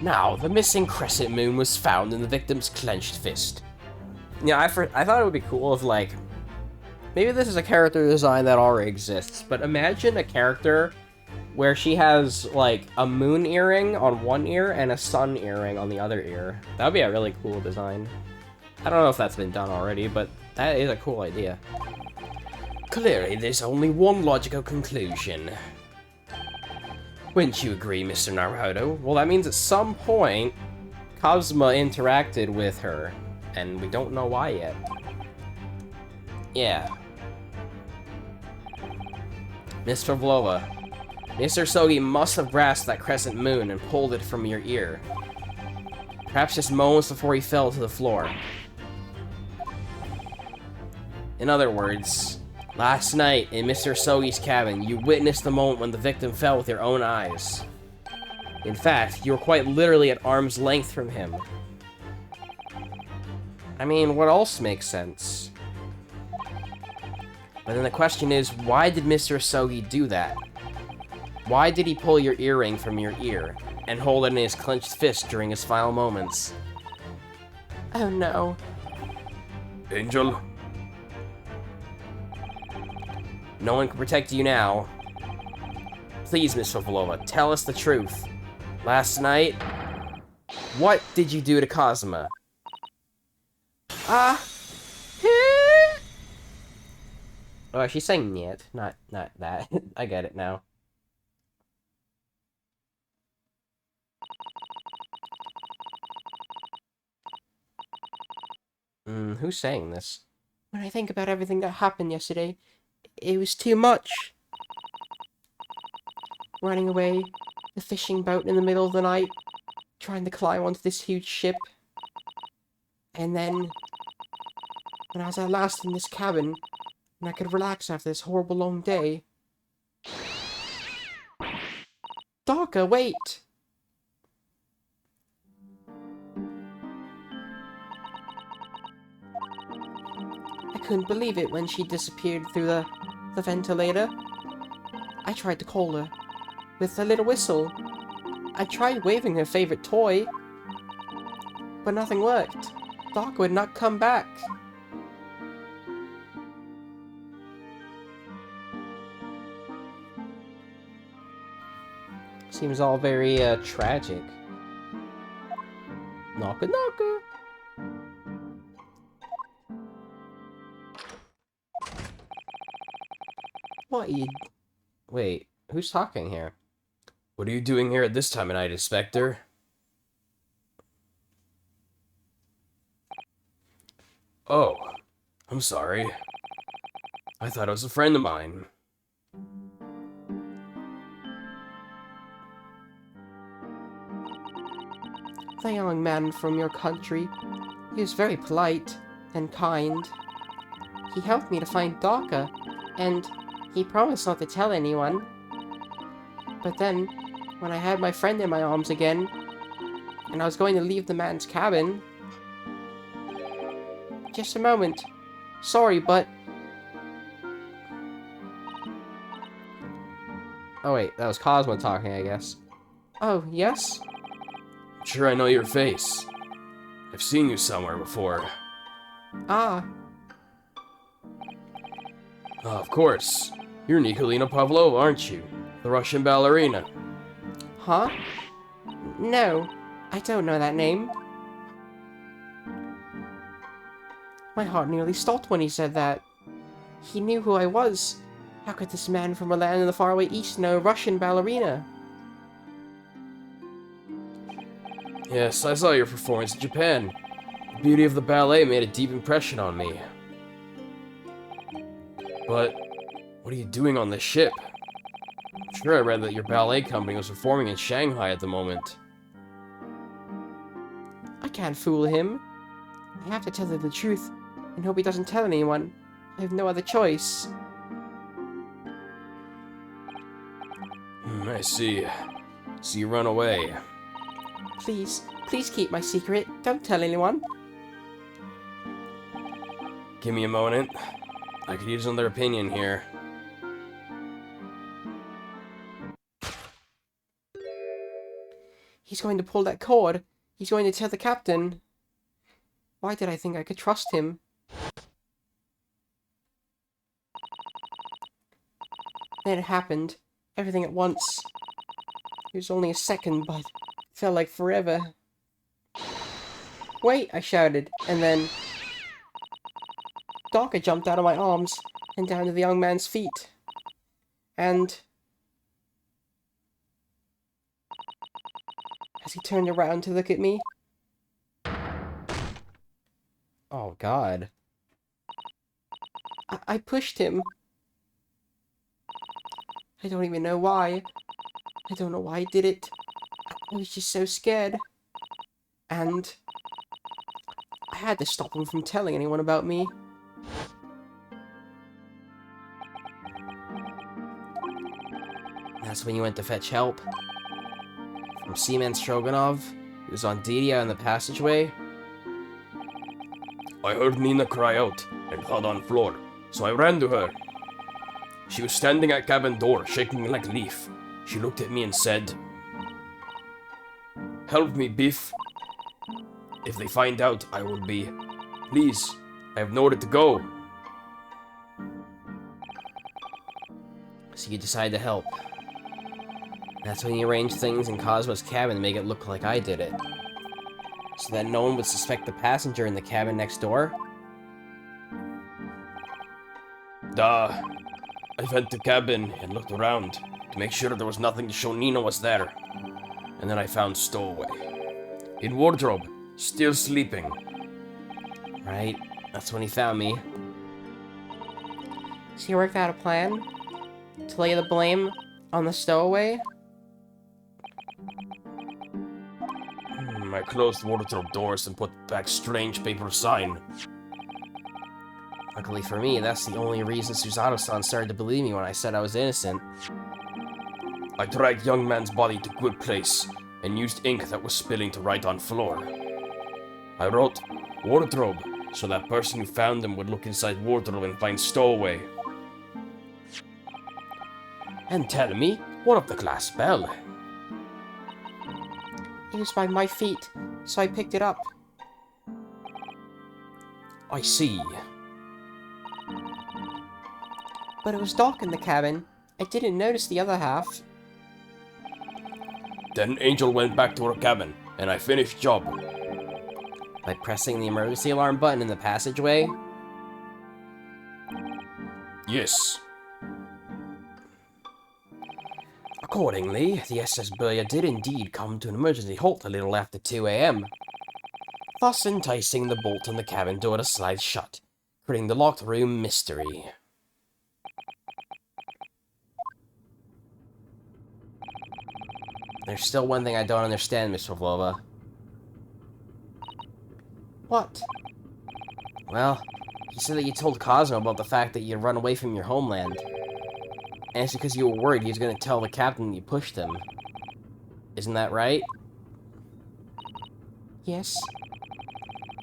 A: Now, the missing crescent moon was found in the victim's clenched fist. Yeah, I thought it would be cool if, like, maybe this is a character design that already exists, but imagine a character where she has, like, a moon earring on one ear and a sun earring on the other ear. That would be a really cool design. I don't know if that's been done already, but that is a cool idea.
C: Clearly, there's only one logical conclusion. Wouldn't you agree, Mr. Naruto?
A: Well, that means at some point, Kazuma interacted with her, and we don't know why yet. Yeah. Miss Pavlova, Mr. Sogi must have grasped that crescent moon and pulled it from your ear. Perhaps just moments before he fell to the floor. In other words, last night in Mr. Sogi's cabin, you witnessed the moment when the victim fell with your own eyes. In fact, you were quite literally at arm's length from him. I mean, what else makes sense? But then the question is, why did Mr. Sogi do that? Why did he pull your earring from your ear and hold it in his clenched fist during his final moments? Oh no.
C: Angel?
A: No one can protect you now. Please, Miss Pavlova, tell us the truth. Last night, what did you do to Kazuma? Oh, she's saying it, not that. I get it now. Who's saying this? When I think about everything that happened yesterday, it was too much. Running away, the fishing boat in the middle of the night, trying to climb onto this huge ship. And then, when I was at last in this cabin, and I could relax after this horrible long day. Darker, wait! I couldn't believe it when she disappeared through the ventilator. I tried to call her, with a little whistle. I tried waving her favorite toy, but nothing worked. Darker would not come back. Seems all very, tragic. Knocker, knocker. What you... Wait, who's talking here?
C: What are you doing here at this time of night, Inspector? Oh, I'm sorry. I thought it was a friend of mine.
A: The young man from your country. He was very polite and kind. He helped me to find Darker, and he promised not to tell anyone. But then, when I had my friend in my arms again, and I was going to leave the man's cabin... Just a moment. Sorry, but... Oh wait, that was Cosmo talking, I guess. Oh, yes?
C: Sure, I know your face. I've seen you somewhere before.
A: Ah.
C: Of course. You're Nikolina Pavlova, aren't you? The Russian ballerina.
A: Huh? No, I don't know that name. My heart nearly stopped when he said that. He knew who I was. How could this man from a land in the faraway east know a Russian ballerina?
C: Yes, I saw your performance in Japan. The beauty of the ballet made a deep impression on me. But, what are you doing on this ship? I'm sure I read that your ballet company was performing in Shanghai at the moment.
A: I can't fool him. I have to tell him the truth, and hope he doesn't tell anyone. I have no other choice.
C: I see. So you run away.
A: Please, please keep my secret. Don't tell anyone.
C: Give me a moment. I could use another opinion here.
A: He's going to pull that cord. He's going to tell the captain. Why did I think I could trust him? Then it happened. Everything at once. It was only a second, but it felt like forever. Wait, I shouted, and then Docker jumped out of my arms and down to the young man's feet. And as he turned around to look at me... Oh, God. I pushed him. I don't even know why. I don't know why I did it. I was just so scared. And I had to stop him from telling anyone about me. That's when you went to fetch help? From Seaman Stroganov, who was on Didia in the passageway?
C: I heard Nina cry out and thud on floor, so I ran to her. She was standing at cabin door, shaking like a leaf. She looked at me and said, "Help me, Biff. If they find out, I will be... Please, I have nowhere to go."
A: So you decided to help. That's when you arranged things in Cosmo's cabin to make it look like I did it. So that no one would suspect the passenger in the cabin next door?
C: Duh. I went to cabin and looked around to make sure there was nothing to show Nina was there. And then I found Stowaway. In wardrobe, still sleeping.
A: Right, that's when he found me. So you worked out a plan? To lay the blame on the Stowaway?
C: I closed wardrobe doors and put back strange paper sign.
A: Luckily for me, that's the only reason Susato-san started to believe me when I said I was innocent.
C: I dragged young man's body to good place and used ink that was spilling to write on floor. I wrote wardrobe so that person who found him would look inside wardrobe and find Stowaway.
A: And tell me, what of the glass bell? It was by my feet, so I picked it up.
C: I see.
A: But it was dark in the cabin. I didn't notice the other half.
C: Then Angel went back to her cabin, and I finished job.
A: By pressing the emergency alarm button in the passageway?
C: Yes.
A: Accordingly, the SS Burya did indeed come to an emergency halt a little after 2 a.m., thus enticing the bolt on the cabin door to slide shut, creating the locked room mystery. There's still one thing I don't understand, Miss Pavlova. What? Well, you said that you told Cosmo about the fact that you'd run away from your homeland. And it's because you were worried he was going to tell the captain that you pushed him. Isn't that right? Yes.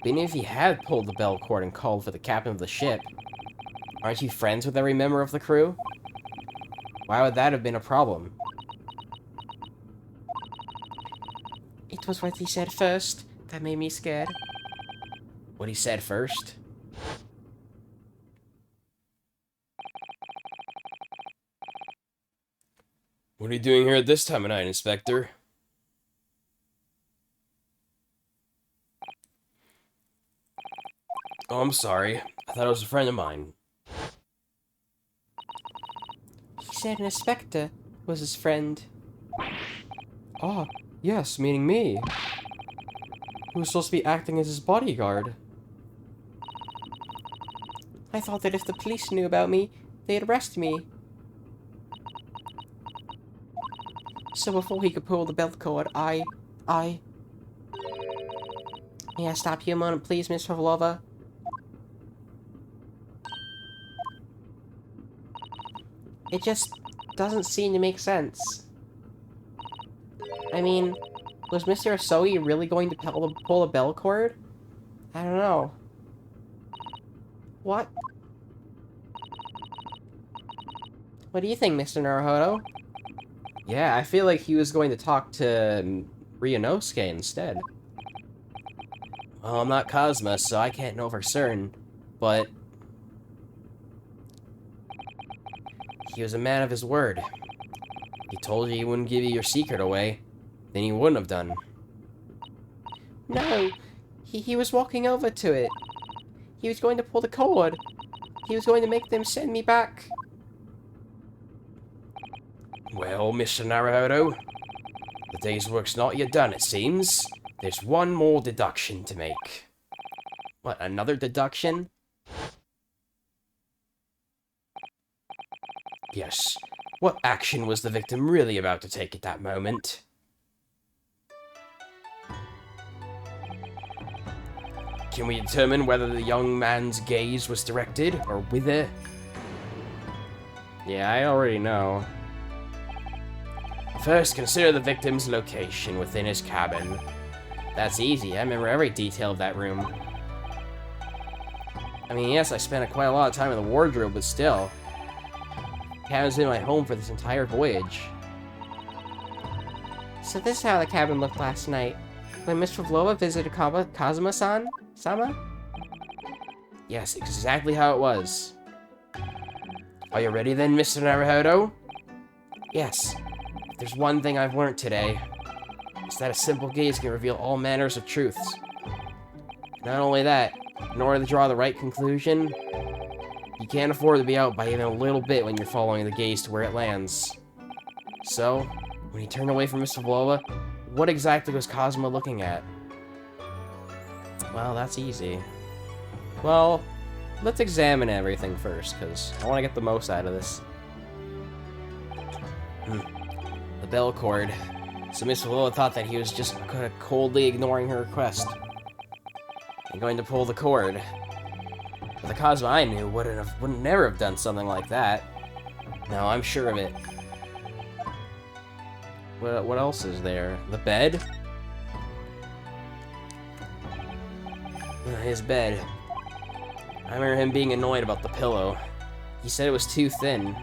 A: But even if he had pulled the bell cord and called for the captain of the ship, aren't you friends with every member of the crew? Why would that have been a problem? It was what he said first that made me scared. What he said first?
C: What are you doing here at this time of night, Inspector? Oh, I'm sorry. I thought it was a friend of mine.
A: He said an inspector was his friend. Ah, yes, meaning me. Who was supposed to be acting as his bodyguard. I thought that if the police knew about me, they'd arrest me. So before he could pull the belt cord, May I stop you a moment, please, Miss Pavlova? It just doesn't seem to make sense. I mean, was Mr. Asogi really going to pull a bell cord? I don't know. What? What do you think, Mr. Naruhodo? Yeah, I feel like he was going to talk to Ryunosuke instead. Well, I'm not Cosmo, so I can't know for certain, but he was a man of his word. He told you he wouldn't give you your secret away, then he wouldn't have done. No, he was walking over to it. He was going to pull the cord, he was going to make them send me back.
C: Well, Mr. Naruhodo, the day's work's not yet done, it seems. There's one more deduction to make.
A: What, another deduction?
C: Yes. What action was the victim really about to take at that moment? Can we determine whether the young man's gaze was directed or whither?
A: Yeah, I already know.
C: First, consider the victim's location within his cabin.
A: That's easy. I remember every detail of that room. I mean, yes, I spent quite a lot of time in the wardrobe, but still. The cabin's been my home for this entire voyage. So this is how the cabin looked last night, when Miss Pavlova visited Kazuma-san? Sama?
C: Yes, exactly how it was. Are you ready then, Mr. Naruhodo?
A: Yes.
C: If there's one thing I've learned today, it's that a simple gaze can reveal all manners of truths. Not only that, in order to draw the right conclusion, you can't afford to be out by even a little bit when you're following the gaze to where it lands. So, when he turned away from Miss Pavlova, what exactly was Cosmo looking at?
A: Well, that's easy. Well, let's examine everything first, because I want to get the most out of this.
C: The bell cord. So Miss Pavlova thought that he was just kind of coldly ignoring her request and going to pull the cord. But the Cosmo I knew would never have done something like that. No, I'm sure of it.
A: What else is there?
C: The bed? His bed. I remember him being annoyed about the pillow. He said it was too thin.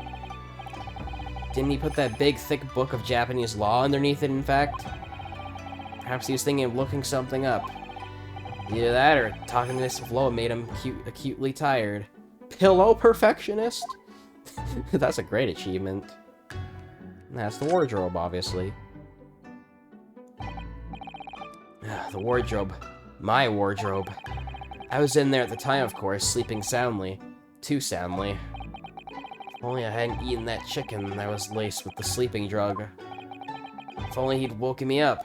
C: Didn't he put that big, thick book of Japanese law underneath it, in fact? Perhaps he was thinking of looking something up. Either that, or talking to Miss Pavlova made him acutely tired.
A: Pillow perfectionist? That's a great achievement. And that's the wardrobe, obviously.
C: The wardrobe. My wardrobe. I was in there at the time, of course, sleeping soundly. Too soundly. If only I hadn't eaten that chicken that was laced with the sleeping drug. If only he'd woken me up.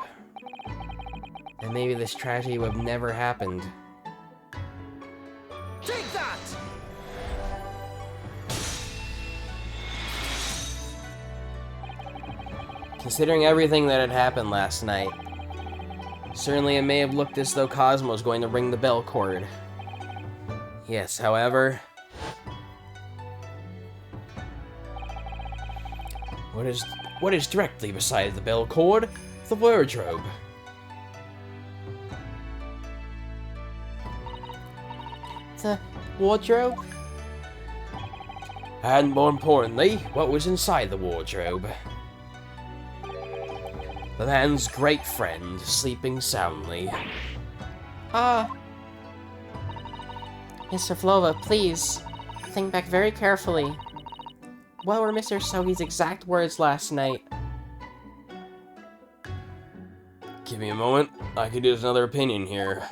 C: Then maybe this tragedy would have never happened.
B: Take that!
C: Considering everything that had happened last night, certainly it may have looked as though Cosmo was going to ring the bell cord. Yes, however... What is directly beside the bell cord? The wardrobe.
A: The wardrobe?
C: And more importantly, what was inside the wardrobe? The man's great friend, sleeping soundly.
A: Mr. Pavlova, please. Think back very carefully. What were Mr. Sogi's exact words last night?
C: Give me a moment. I could use another opinion here.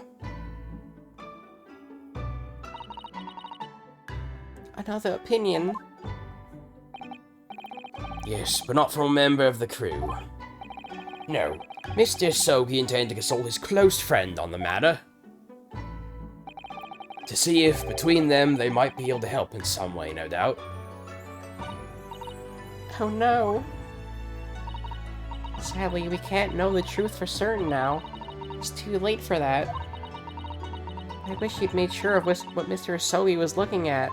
A: Another opinion?
C: Yes, but not from a member of the crew. No, Mr. Sogi intended to consult his close friend on the matter. To see if, between them, they might be able to help in some way, no doubt.
A: Oh no. Sadly, we can't know the truth for certain now. It's too late for that. I wish you'd made sure of what Mr. Sogi was looking at.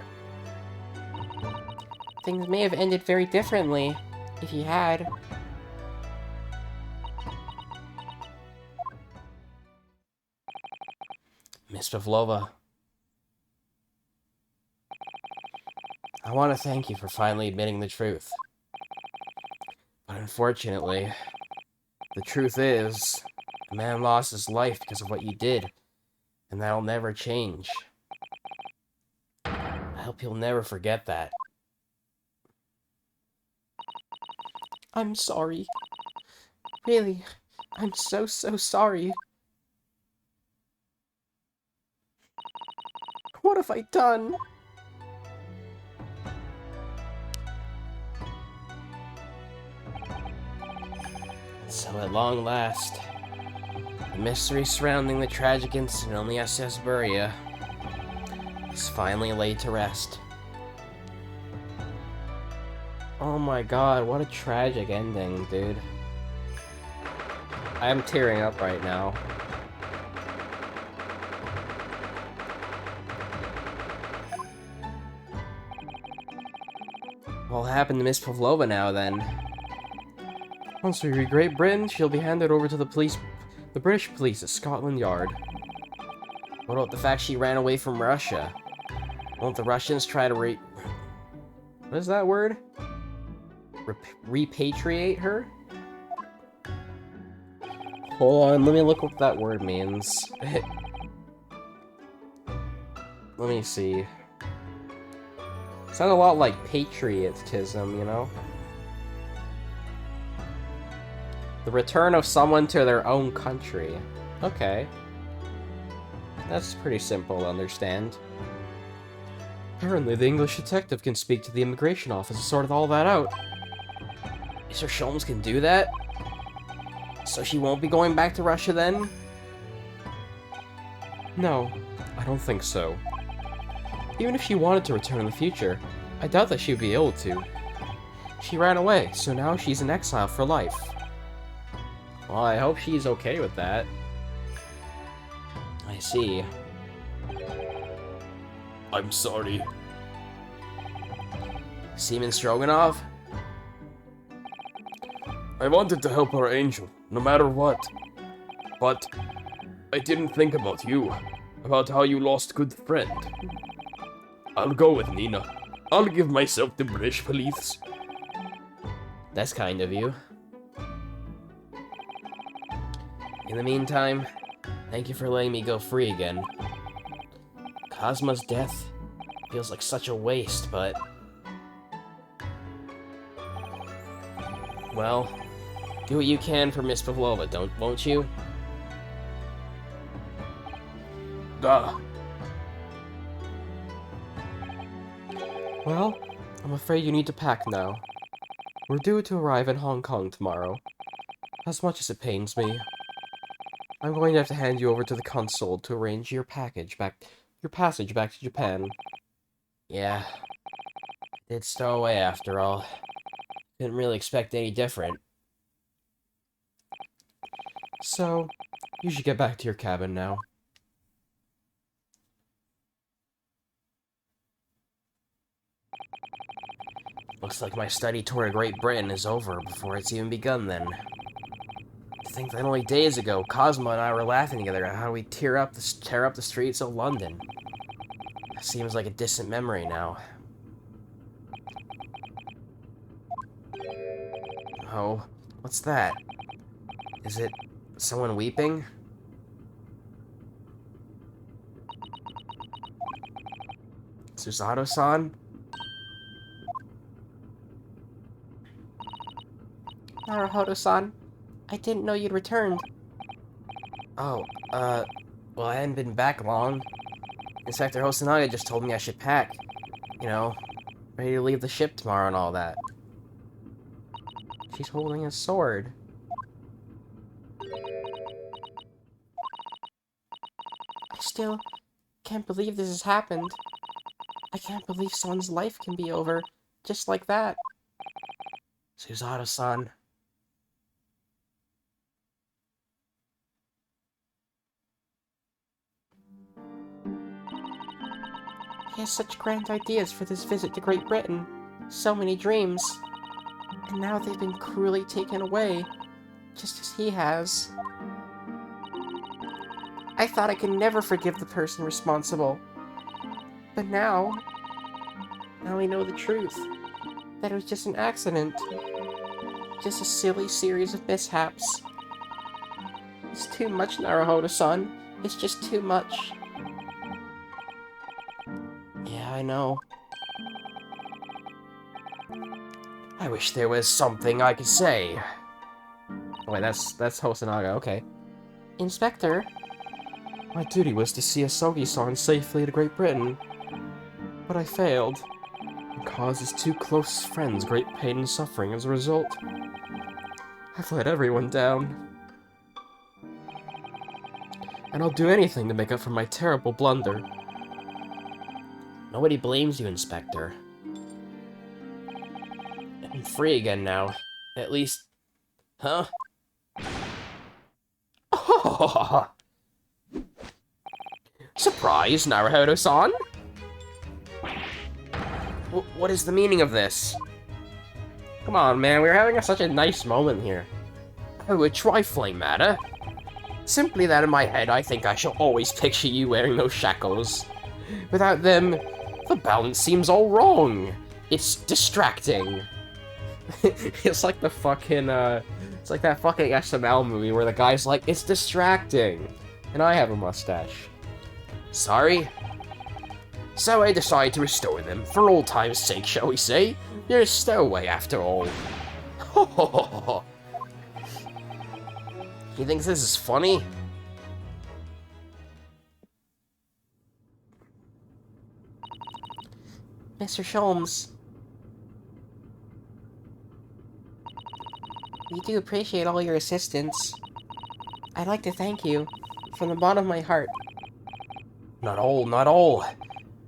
A: Things may have ended very differently, if he had.
C: Miss Pavlova, I want to thank you for finally admitting the truth. But unfortunately, the truth is, a man lost his life because of what you did, and that'll never change. I hope you'll never forget that.
A: I'm sorry. Really, I'm so sorry. What have I done? So at long last, the mystery surrounding the tragic incident on the SS Buria is finally laid to rest. Oh my god, what a tragic ending, dude. I'm tearing up right now. What'll happen to Miss Pavlova now, then? Once we reach Great Britain, she'll be handed over to the British police at Scotland Yard. What about the fact she ran away from Russia? Won't the Russians try to what is that word? Repatriate her? Hold on, let me look what that word means. Let me see. Sounds a lot like patriotism, you know? The return of someone to their own country. Okay. That's pretty simple to understand. Apparently, the English detective can speak to the immigration office to sort all that out. Mr. Sholmes can do that? So she won't be going back to Russia then? No, I don't think so. Even if she wanted to return in the future, I doubt that she would be able to. She ran away, so now she's in exile for life. Well, I hope she's okay with that. I see.
C: I'm sorry.
A: Seaman Stroganoff?
C: I wanted to help our angel, no matter what. But I didn't think about you, about how you lost a good friend. I'll go with Nina. I'll give myself to British police.
A: That's kind of you. In the meantime, thank you for letting me go free again. Cosmo's death feels like such a waste, but... well, do what you can for Miss Pavlova, won't you? Well, I'm afraid you need to pack now. We're due to arrive in Hong Kong tomorrow. As much as it pains me, I'm going to have to hand you over to the consul to arrange your passage back to Japan. Yeah, did stow away after all. Didn't really expect any different. So, you should get back to your cabin now. Looks like my study tour of Great Britain is over before it's even begun then. To think that only days ago, Cosmo and I were laughing together at how we tear up the streets of London. It seems like a distant memory now. Oh, what's that? Is it someone weeping? Susato-san? Naruhodo-san, I didn't know you'd returned. Oh, well, I hadn't been back long. Inspector Hosonaga just told me I should pack. You know, ready to leave the ship tomorrow and all that. She's holding a sword. I still can't believe this has happened. I can't believe someone's life can be over just like that. Susato-san. He has such grand ideas for this visit to Great Britain. So many dreams. And now they've been cruelly taken away, just as he has. I thought I could never forgive the person responsible. But now we know the truth. That it was just an accident. Just a silly series of mishaps. It's too much, Naruhodo-san. It's just too much. Yeah, I know. I wish there was something I could say. Oh, wait, that's Hosonaga, okay. Inspector? My duty was to see Asogi-san safely to Great Britain. But I failed. It caused his two close friends great pain and suffering as a result. I've let everyone down. And I'll do anything to make up for my terrible blunder. Nobody blames you, Inspector. I'm free again now. At least... Huh? Surprise, Naruhodo-san? What is the meaning of this? Come on, man, we're having such a nice moment here. Oh, a trifling matter. Simply that in my head, I think I shall always picture you wearing those shackles. Without them, the balance seems all wrong. It's distracting. It's like the fucking, it's like that fucking SML movie where the guy's like, it's distracting. And I have a mustache. Sorry? So I decided to restore them, for old time's sake, shall we say? You're a stowaway, after all. He thinks this is funny? Mr. Sholmes. We do appreciate all your assistance. I'd like to thank you, from the bottom of my heart. Not all, not all.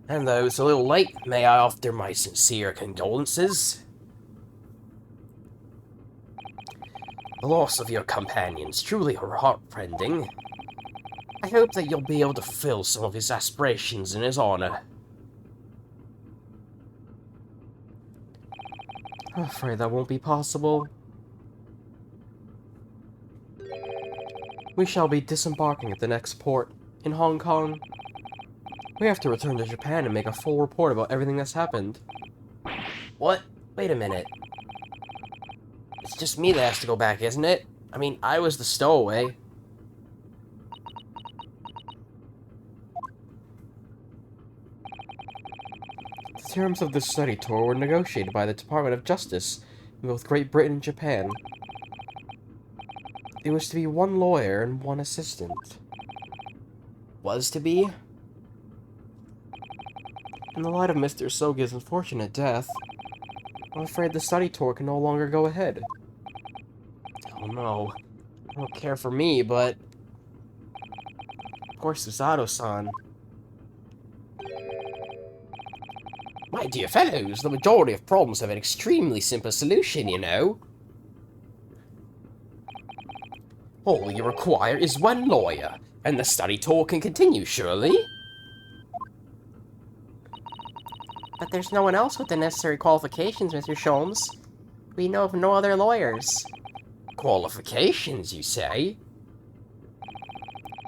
A: And though it's a little late, may I offer my sincere condolences? The loss of your companions truly heartrending. I hope that you'll be able to fulfill some of his aspirations in his honor. I'm afraid that won't be possible. We shall be disembarking at the next port, in Hong Kong. We have to return to Japan and make a full report about everything that's happened. What? Wait a minute. It's just me that has to go back, isn't it? I mean, I was the stowaway. The terms of this study tour were negotiated by the Department of Justice in both Great Britain and Japan. It was to be one lawyer and one assistant. Was to be? In the light of Mr. Soga's unfortunate death, I'm afraid the study tour can no longer go ahead. Oh no. I don't care for me, but... Of course, Susato-san. My dear fellows, the majority of problems have an extremely simple solution, you know. All you require is one lawyer, and the study tour can continue, surely? But there's no one else with the necessary qualifications, Mr. Sholmes. We know of no other lawyers. Qualifications, you say?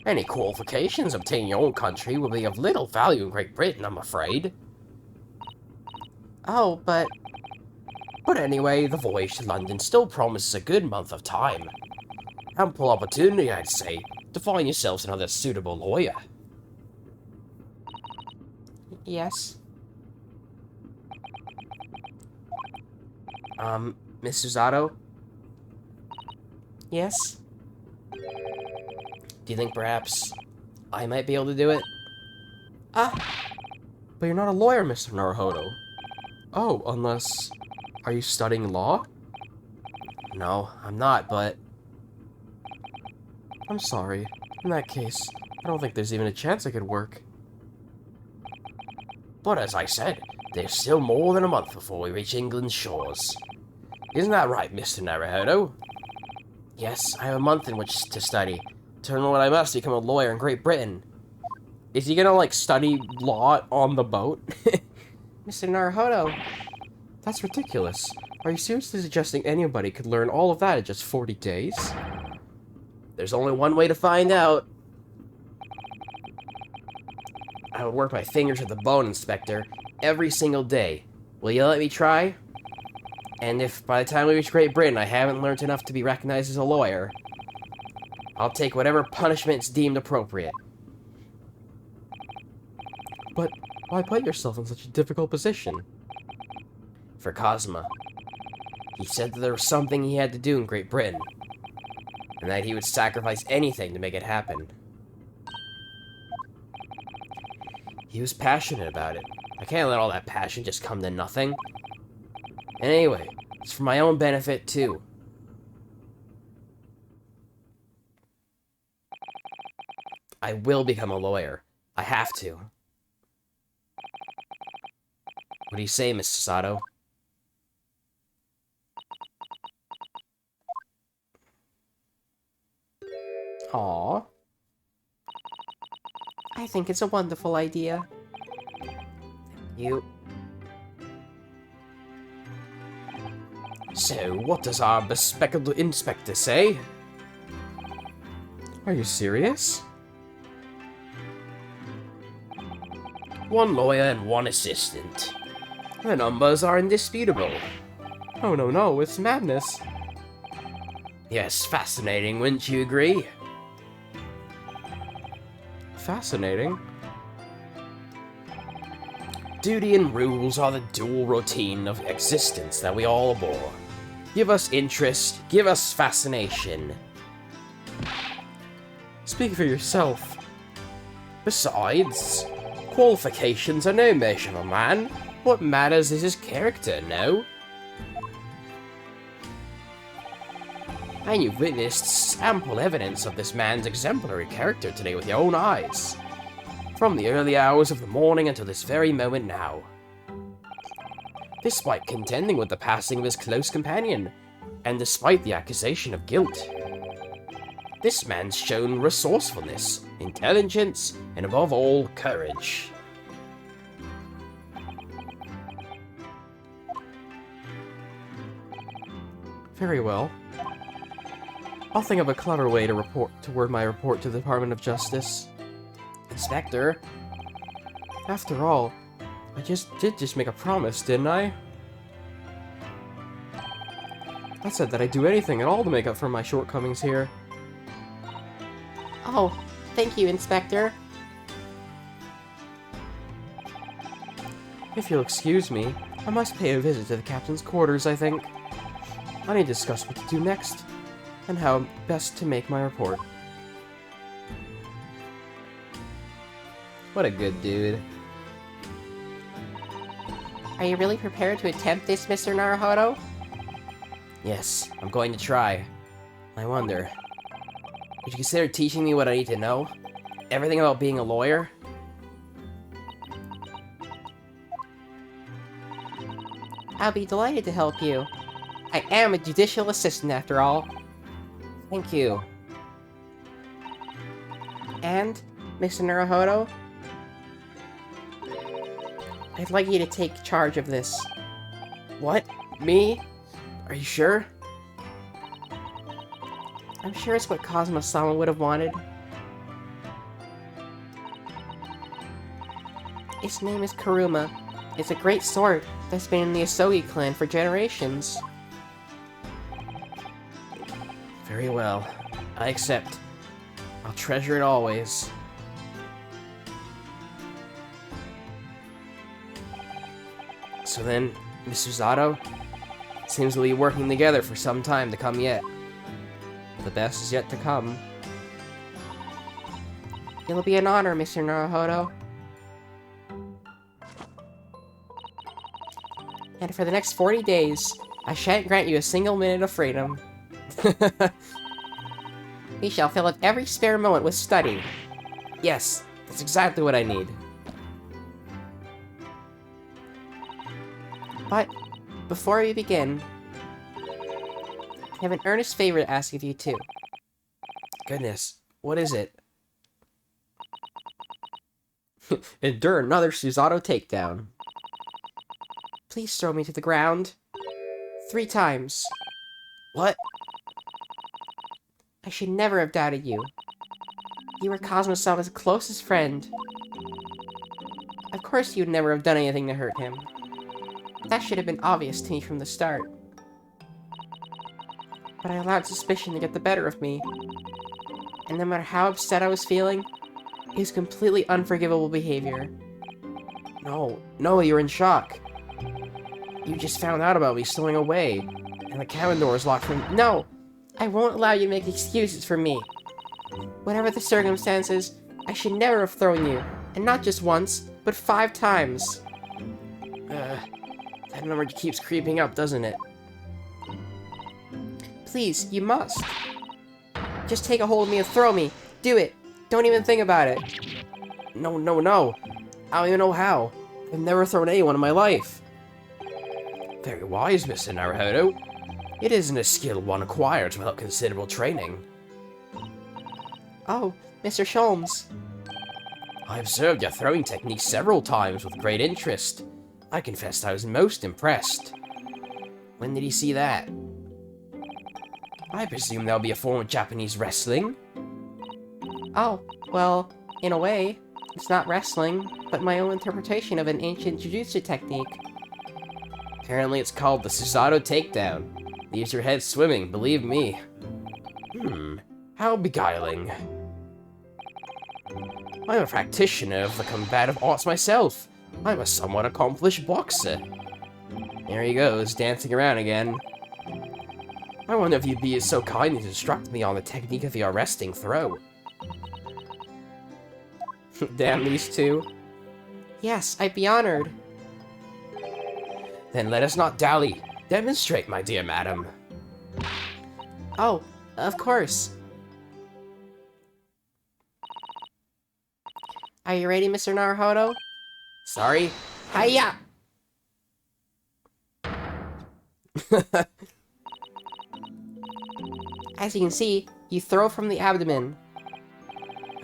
A: Any qualifications obtained in your own country will be of little value in Great Britain, I'm afraid. Oh, but... But anyway, the voyage to London still promises a good month of time. Ample opportunity, I'd say, to find yourselves another suitable lawyer. Yes. Miss Susato? Yes? Do you think perhaps I might be able to do it? Ah! But you're not a lawyer, Mr. Naruhodo. Oh, unless... Are you studying law? No, I'm not, but... I'm sorry. In that case, I don't think there's even a chance I could work. But as I said, there's still more than a month before we reach England's shores. Isn't that right, Mr. Naruhodo? Yes, I have a month in which to study. To learn what I must to become a lawyer in Great Britain. Is he gonna, like, study law on the boat? Mr. Naruhodo. That's ridiculous. Are you seriously suggesting anybody could learn all of that in just 40 days? There's only one way to find out. I would work my fingers to the bone, Inspector, every single day. Will you let me try? And if by the time we reach Great Britain I haven't learned enough to be recognized as a lawyer, I'll take whatever punishment's deemed appropriate. But why put yourself in such a difficult position? For Cosma. He said that there was something he had to do in Great Britain, and that he would sacrifice anything to make it happen. He was passionate about it. I can't let all that passion just come to nothing. And anyway, it's for my own benefit, too. I will become a lawyer. I have to. What do you say, Mr. Sato? Aww. I think it's a wonderful idea. You. So, what does our bespectacled inspector say? Are you serious? 1 lawyer and 1 assistant. The numbers are indisputable. Oh, no, it's madness. Yes, fascinating, wouldn't you agree? Fascinating? Duty and rules are the dual routine of existence that we all abhor. Give us interest, give us fascination. Speak for yourself. Besides, qualifications are no measure of a man. What matters is his character, no? And you've witnessed ample evidence of this man's exemplary character today with your own eyes. From the early hours of the morning until this very moment now. Despite contending with the passing of his close companion, and despite the accusation of guilt, this man's shown resourcefulness, intelligence, and above all, courage. Very well. I'll think of a clever way to word my report to the Department of Justice. Inspector, after all, I did make a promise, didn't I? I said that I'd do anything at all to make up for my shortcomings here. Oh, thank you, Inspector. If you'll excuse me, I must pay a visit to the captain's quarters, I think. I need to discuss what to do next, and how best to make my report. What a good dude. Are you really prepared to attempt this, Mr. Naruhodo? Yes, I'm going to try. I wonder, would you consider teaching me what I need to know? Everything about being a lawyer? I'll be delighted to help you. I am a judicial assistant, after all. Thank you. And, Mr. Naruhodo, I'd like you to take charge of this. What? Me? Are you sure? I'm sure it's what Cosmo-sama would have wanted. Its name is Kuruma. It's a great sword that's been in the Asogi clan for generations. Very well. I accept. I'll treasure it always. So then, Mr. Zato, seems we'll be working together for some time to come yet. The best is yet to come. It'll be an honor, Mr. Naruhodo. And for the next 40 days, I shan't grant you a single minute of freedom. We shall fill up every spare moment with study. Yes, that's exactly what I need. But, before we begin, I have an earnest favor to ask of you, too. Goodness, what is it? Endure another Susato takedown. Please throw me to the ground. 3 times. What? I should never have doubted you. You were Cosmo-sama's closest friend. Of course you'd never have done anything to hurt him. That should have been obvious to me from the start. But I allowed suspicion to get the better of me. And no matter how upset I was feeling, it was completely unforgivable behavior. No, you're in shock. You just found out about me stowing away, and the cabin door is locked from— No! I won't allow you to make excuses for me. Whatever the circumstances, I should never have thrown you, and not just once, but 5 times. That number keeps creeping up, doesn't it? Please, you must. Just take a hold of me and throw me. Do it. Don't even think about it. No, no, no. I don't even know how. I've never thrown anyone in my life.
C: Very wise, Mr. Naruhodo. It isn't a skill one acquires without considerable training.
A: Oh, Mr. Sholmes.
C: I observed your throwing technique several times with great interest. I confessed I was most impressed. When did he see that? I presume that'll be a form of Japanese wrestling?
A: Oh, well, in a way, it's not wrestling, but my own interpretation of an ancient jujutsu technique.
C: Apparently it's called the Susato Takedown. Leaves your head swimming, believe me. How beguiling. I'm a practitioner of the combative arts myself. I'm a somewhat accomplished boxer. There he goes, dancing around again. I wonder if you'd be so kind as to instruct me on the technique of the arresting throw.
A: Damn these two. Yes, I'd be honored.
C: Then let us not dally. Demonstrate, my dear madam.
A: Oh, of course. Are you ready, Mr. Naruhodo?
C: Sorry?
A: Hiya! As you can see, you throw from the abdomen.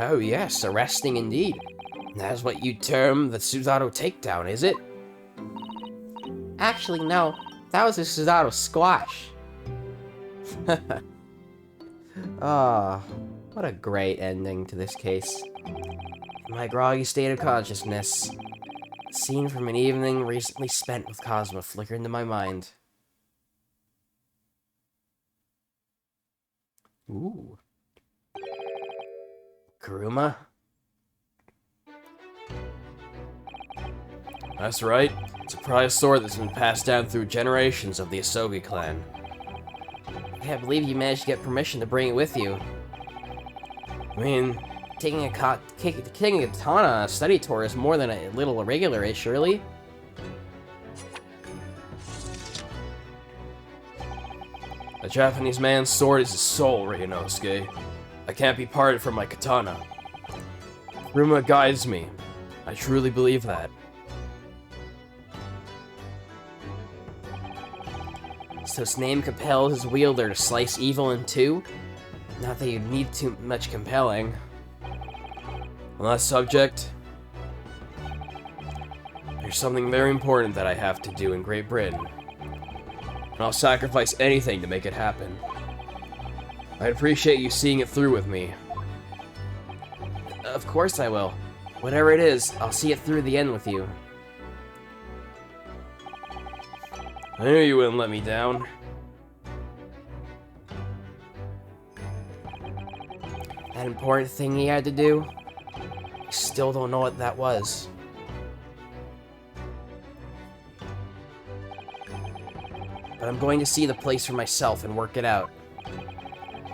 C: Oh yes, arresting indeed. That's what you term the Susato Takedown, is it?
A: Actually, no. That was a Susato squash. Ah, what a great ending to this case.
C: In my groggy state of consciousness, a scene from an evening recently spent with Cosmo flickered into my mind.
A: Ooh.
C: Kuruma? That's right. It's a prized sword that's been passed down through generations of the Asogi clan.
A: I can't believe you managed to get permission to bring it with you.
C: I mean,
A: Taking a katana on a study tour is more than a little irregular, surely?
C: a Japanese man's sword is his soul, Ryunosuke. I can't be parted from my katana. Kuruma guides me. I truly believe that.
A: So its name compels his wielder to slice evil in two? Not that you'd need too much compelling.
C: On that subject, there's something very important that I have to do in Great Britain. And I'll sacrifice anything to make it happen. I'd appreciate you seeing it through with me.
A: Of course I will. Whatever it is, I'll see it through the end with you.
C: I knew you wouldn't let me down.
A: That important thing he had to do? I still don't know what that was. But I'm going to see the place for myself and work it out.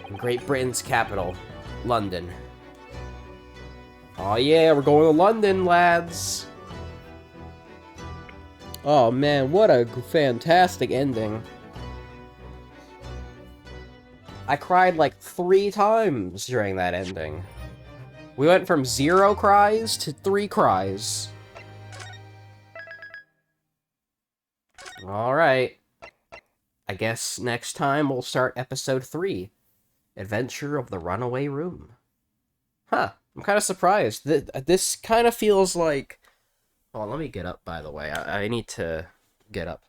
A: In Great Britain's capital, London. Oh yeah, we're going to London, lads! Oh man, what a fantastic ending. I cried like 3 times during that ending. We went from 0 cries to 3 cries. Alright. I guess next time we'll start episode 3. Adventure of the Runaway Room. Huh. I'm kind of surprised. This kind of feels like... Hold on, let me get up, by the way. I need to get up.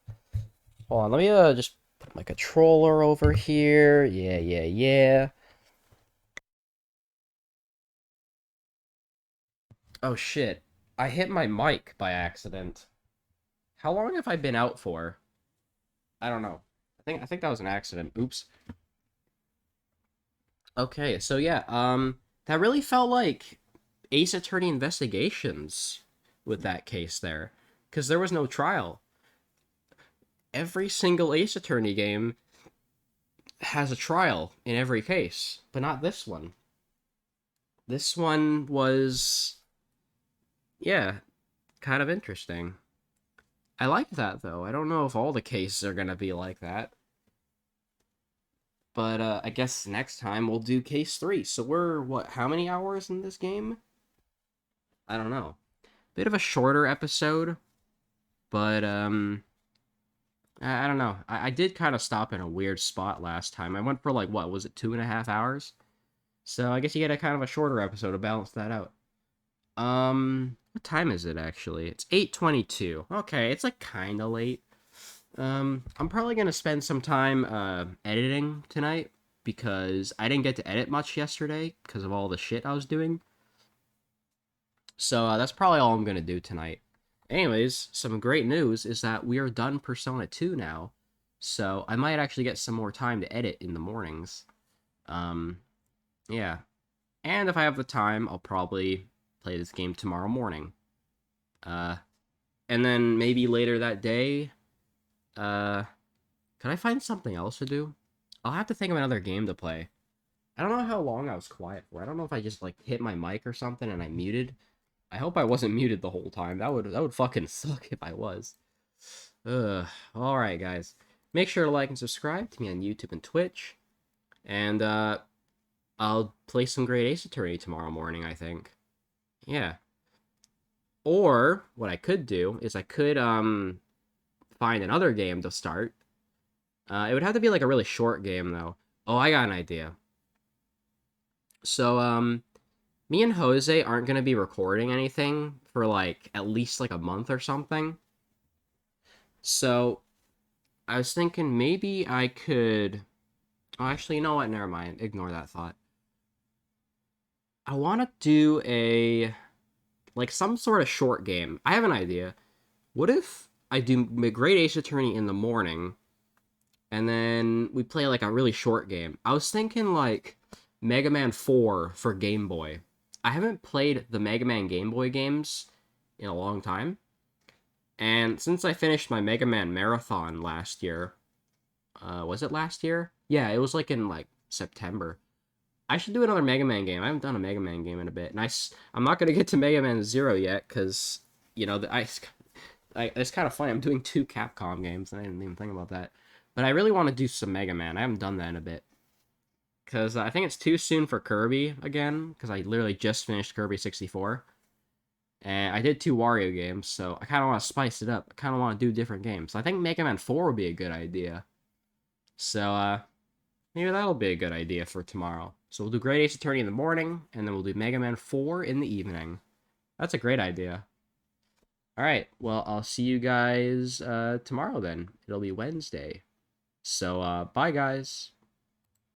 A: Hold on, let me just put my controller over here. Yeah. Oh shit. I hit my mic by accident. How long have I been out for? I don't know. I think that was an accident. Oops. Okay, so yeah, that really felt like Ace Attorney Investigations with that case there, because there was no trial. Every single Ace Attorney game has a trial in every case, but not this one. This one was, yeah, kind of interesting. I like that, though. I don't know if all the cases are gonna be like that. But I guess next time we'll do case 3. So we're, what, how many hours in this game? I don't know. Bit of a shorter episode, but I don't know. I did kind of stop in a weird spot last time. I went for like, what, was it 2.5 hours? So I guess you get a kind of a shorter episode to balance that out. What time is it actually? It's 8:22. Okay, it's like kind of late. I'm probably gonna spend some time editing tonight because I didn't get to edit much yesterday because of all the shit I was doing. So that's probably all I'm gonna do tonight. Anyways, some great news is that we are done Persona 2 now, so I might actually get some more time to edit in the mornings. Um, yeah, and if I have the time, I'll probably play this game tomorrow morning. Uh, and then maybe later that day, could I find something else to do? I'll have to think of another game to play. I don't know how long I was quiet for. I don't know if I just like hit my mic or something and I muted. I hope I wasn't muted the whole time. That would fucking suck if I was. Ugh. All right, guys. Make sure to like and subscribe to me on YouTube and Twitch. And I'll play some Great Ace Attorney tomorrow morning, I think. Yeah. Or what I could do is I could find another game to start. It would have to be like a really short game though. Oh, I got an idea. So me and Jose aren't gonna be recording anything for like at least like a month or something. So I was thinking maybe I could. Oh, actually, you know what? Never mind. Ignore that thought. I want to do a like some sort of short game. I have an idea. What if I do Great Ace Attorney in the morning, and then we play like a really short game? I was thinking like Mega Man 4 for Game Boy. I haven't played the Mega Man Game Boy games in a long time. And since I finished my Mega Man marathon last year, was it last year? Yeah, it was like in like September. I should do another Mega Man game. I haven't done a Mega Man game in a bit. And I'm not going to get to Mega Man 0 yet because, you know, it's kind of funny. I'm doing 2 Capcom games and I didn't even think about that. But I really want to do some Mega Man. I haven't done that in a bit. Because I think it's too soon for Kirby again, because I literally just finished Kirby 64. And I did 2 Wario games, so I kind of want to spice it up. I kind of want to do different games. So I think Mega Man 4 would be a good idea. So, maybe that'll be a good idea for tomorrow. So we'll do Great Ace Attorney in the morning, and then we'll do Mega Man 4 in the evening. That's a great idea. Alright, well, I'll see you guys tomorrow then. It'll be Wednesday. So, bye guys.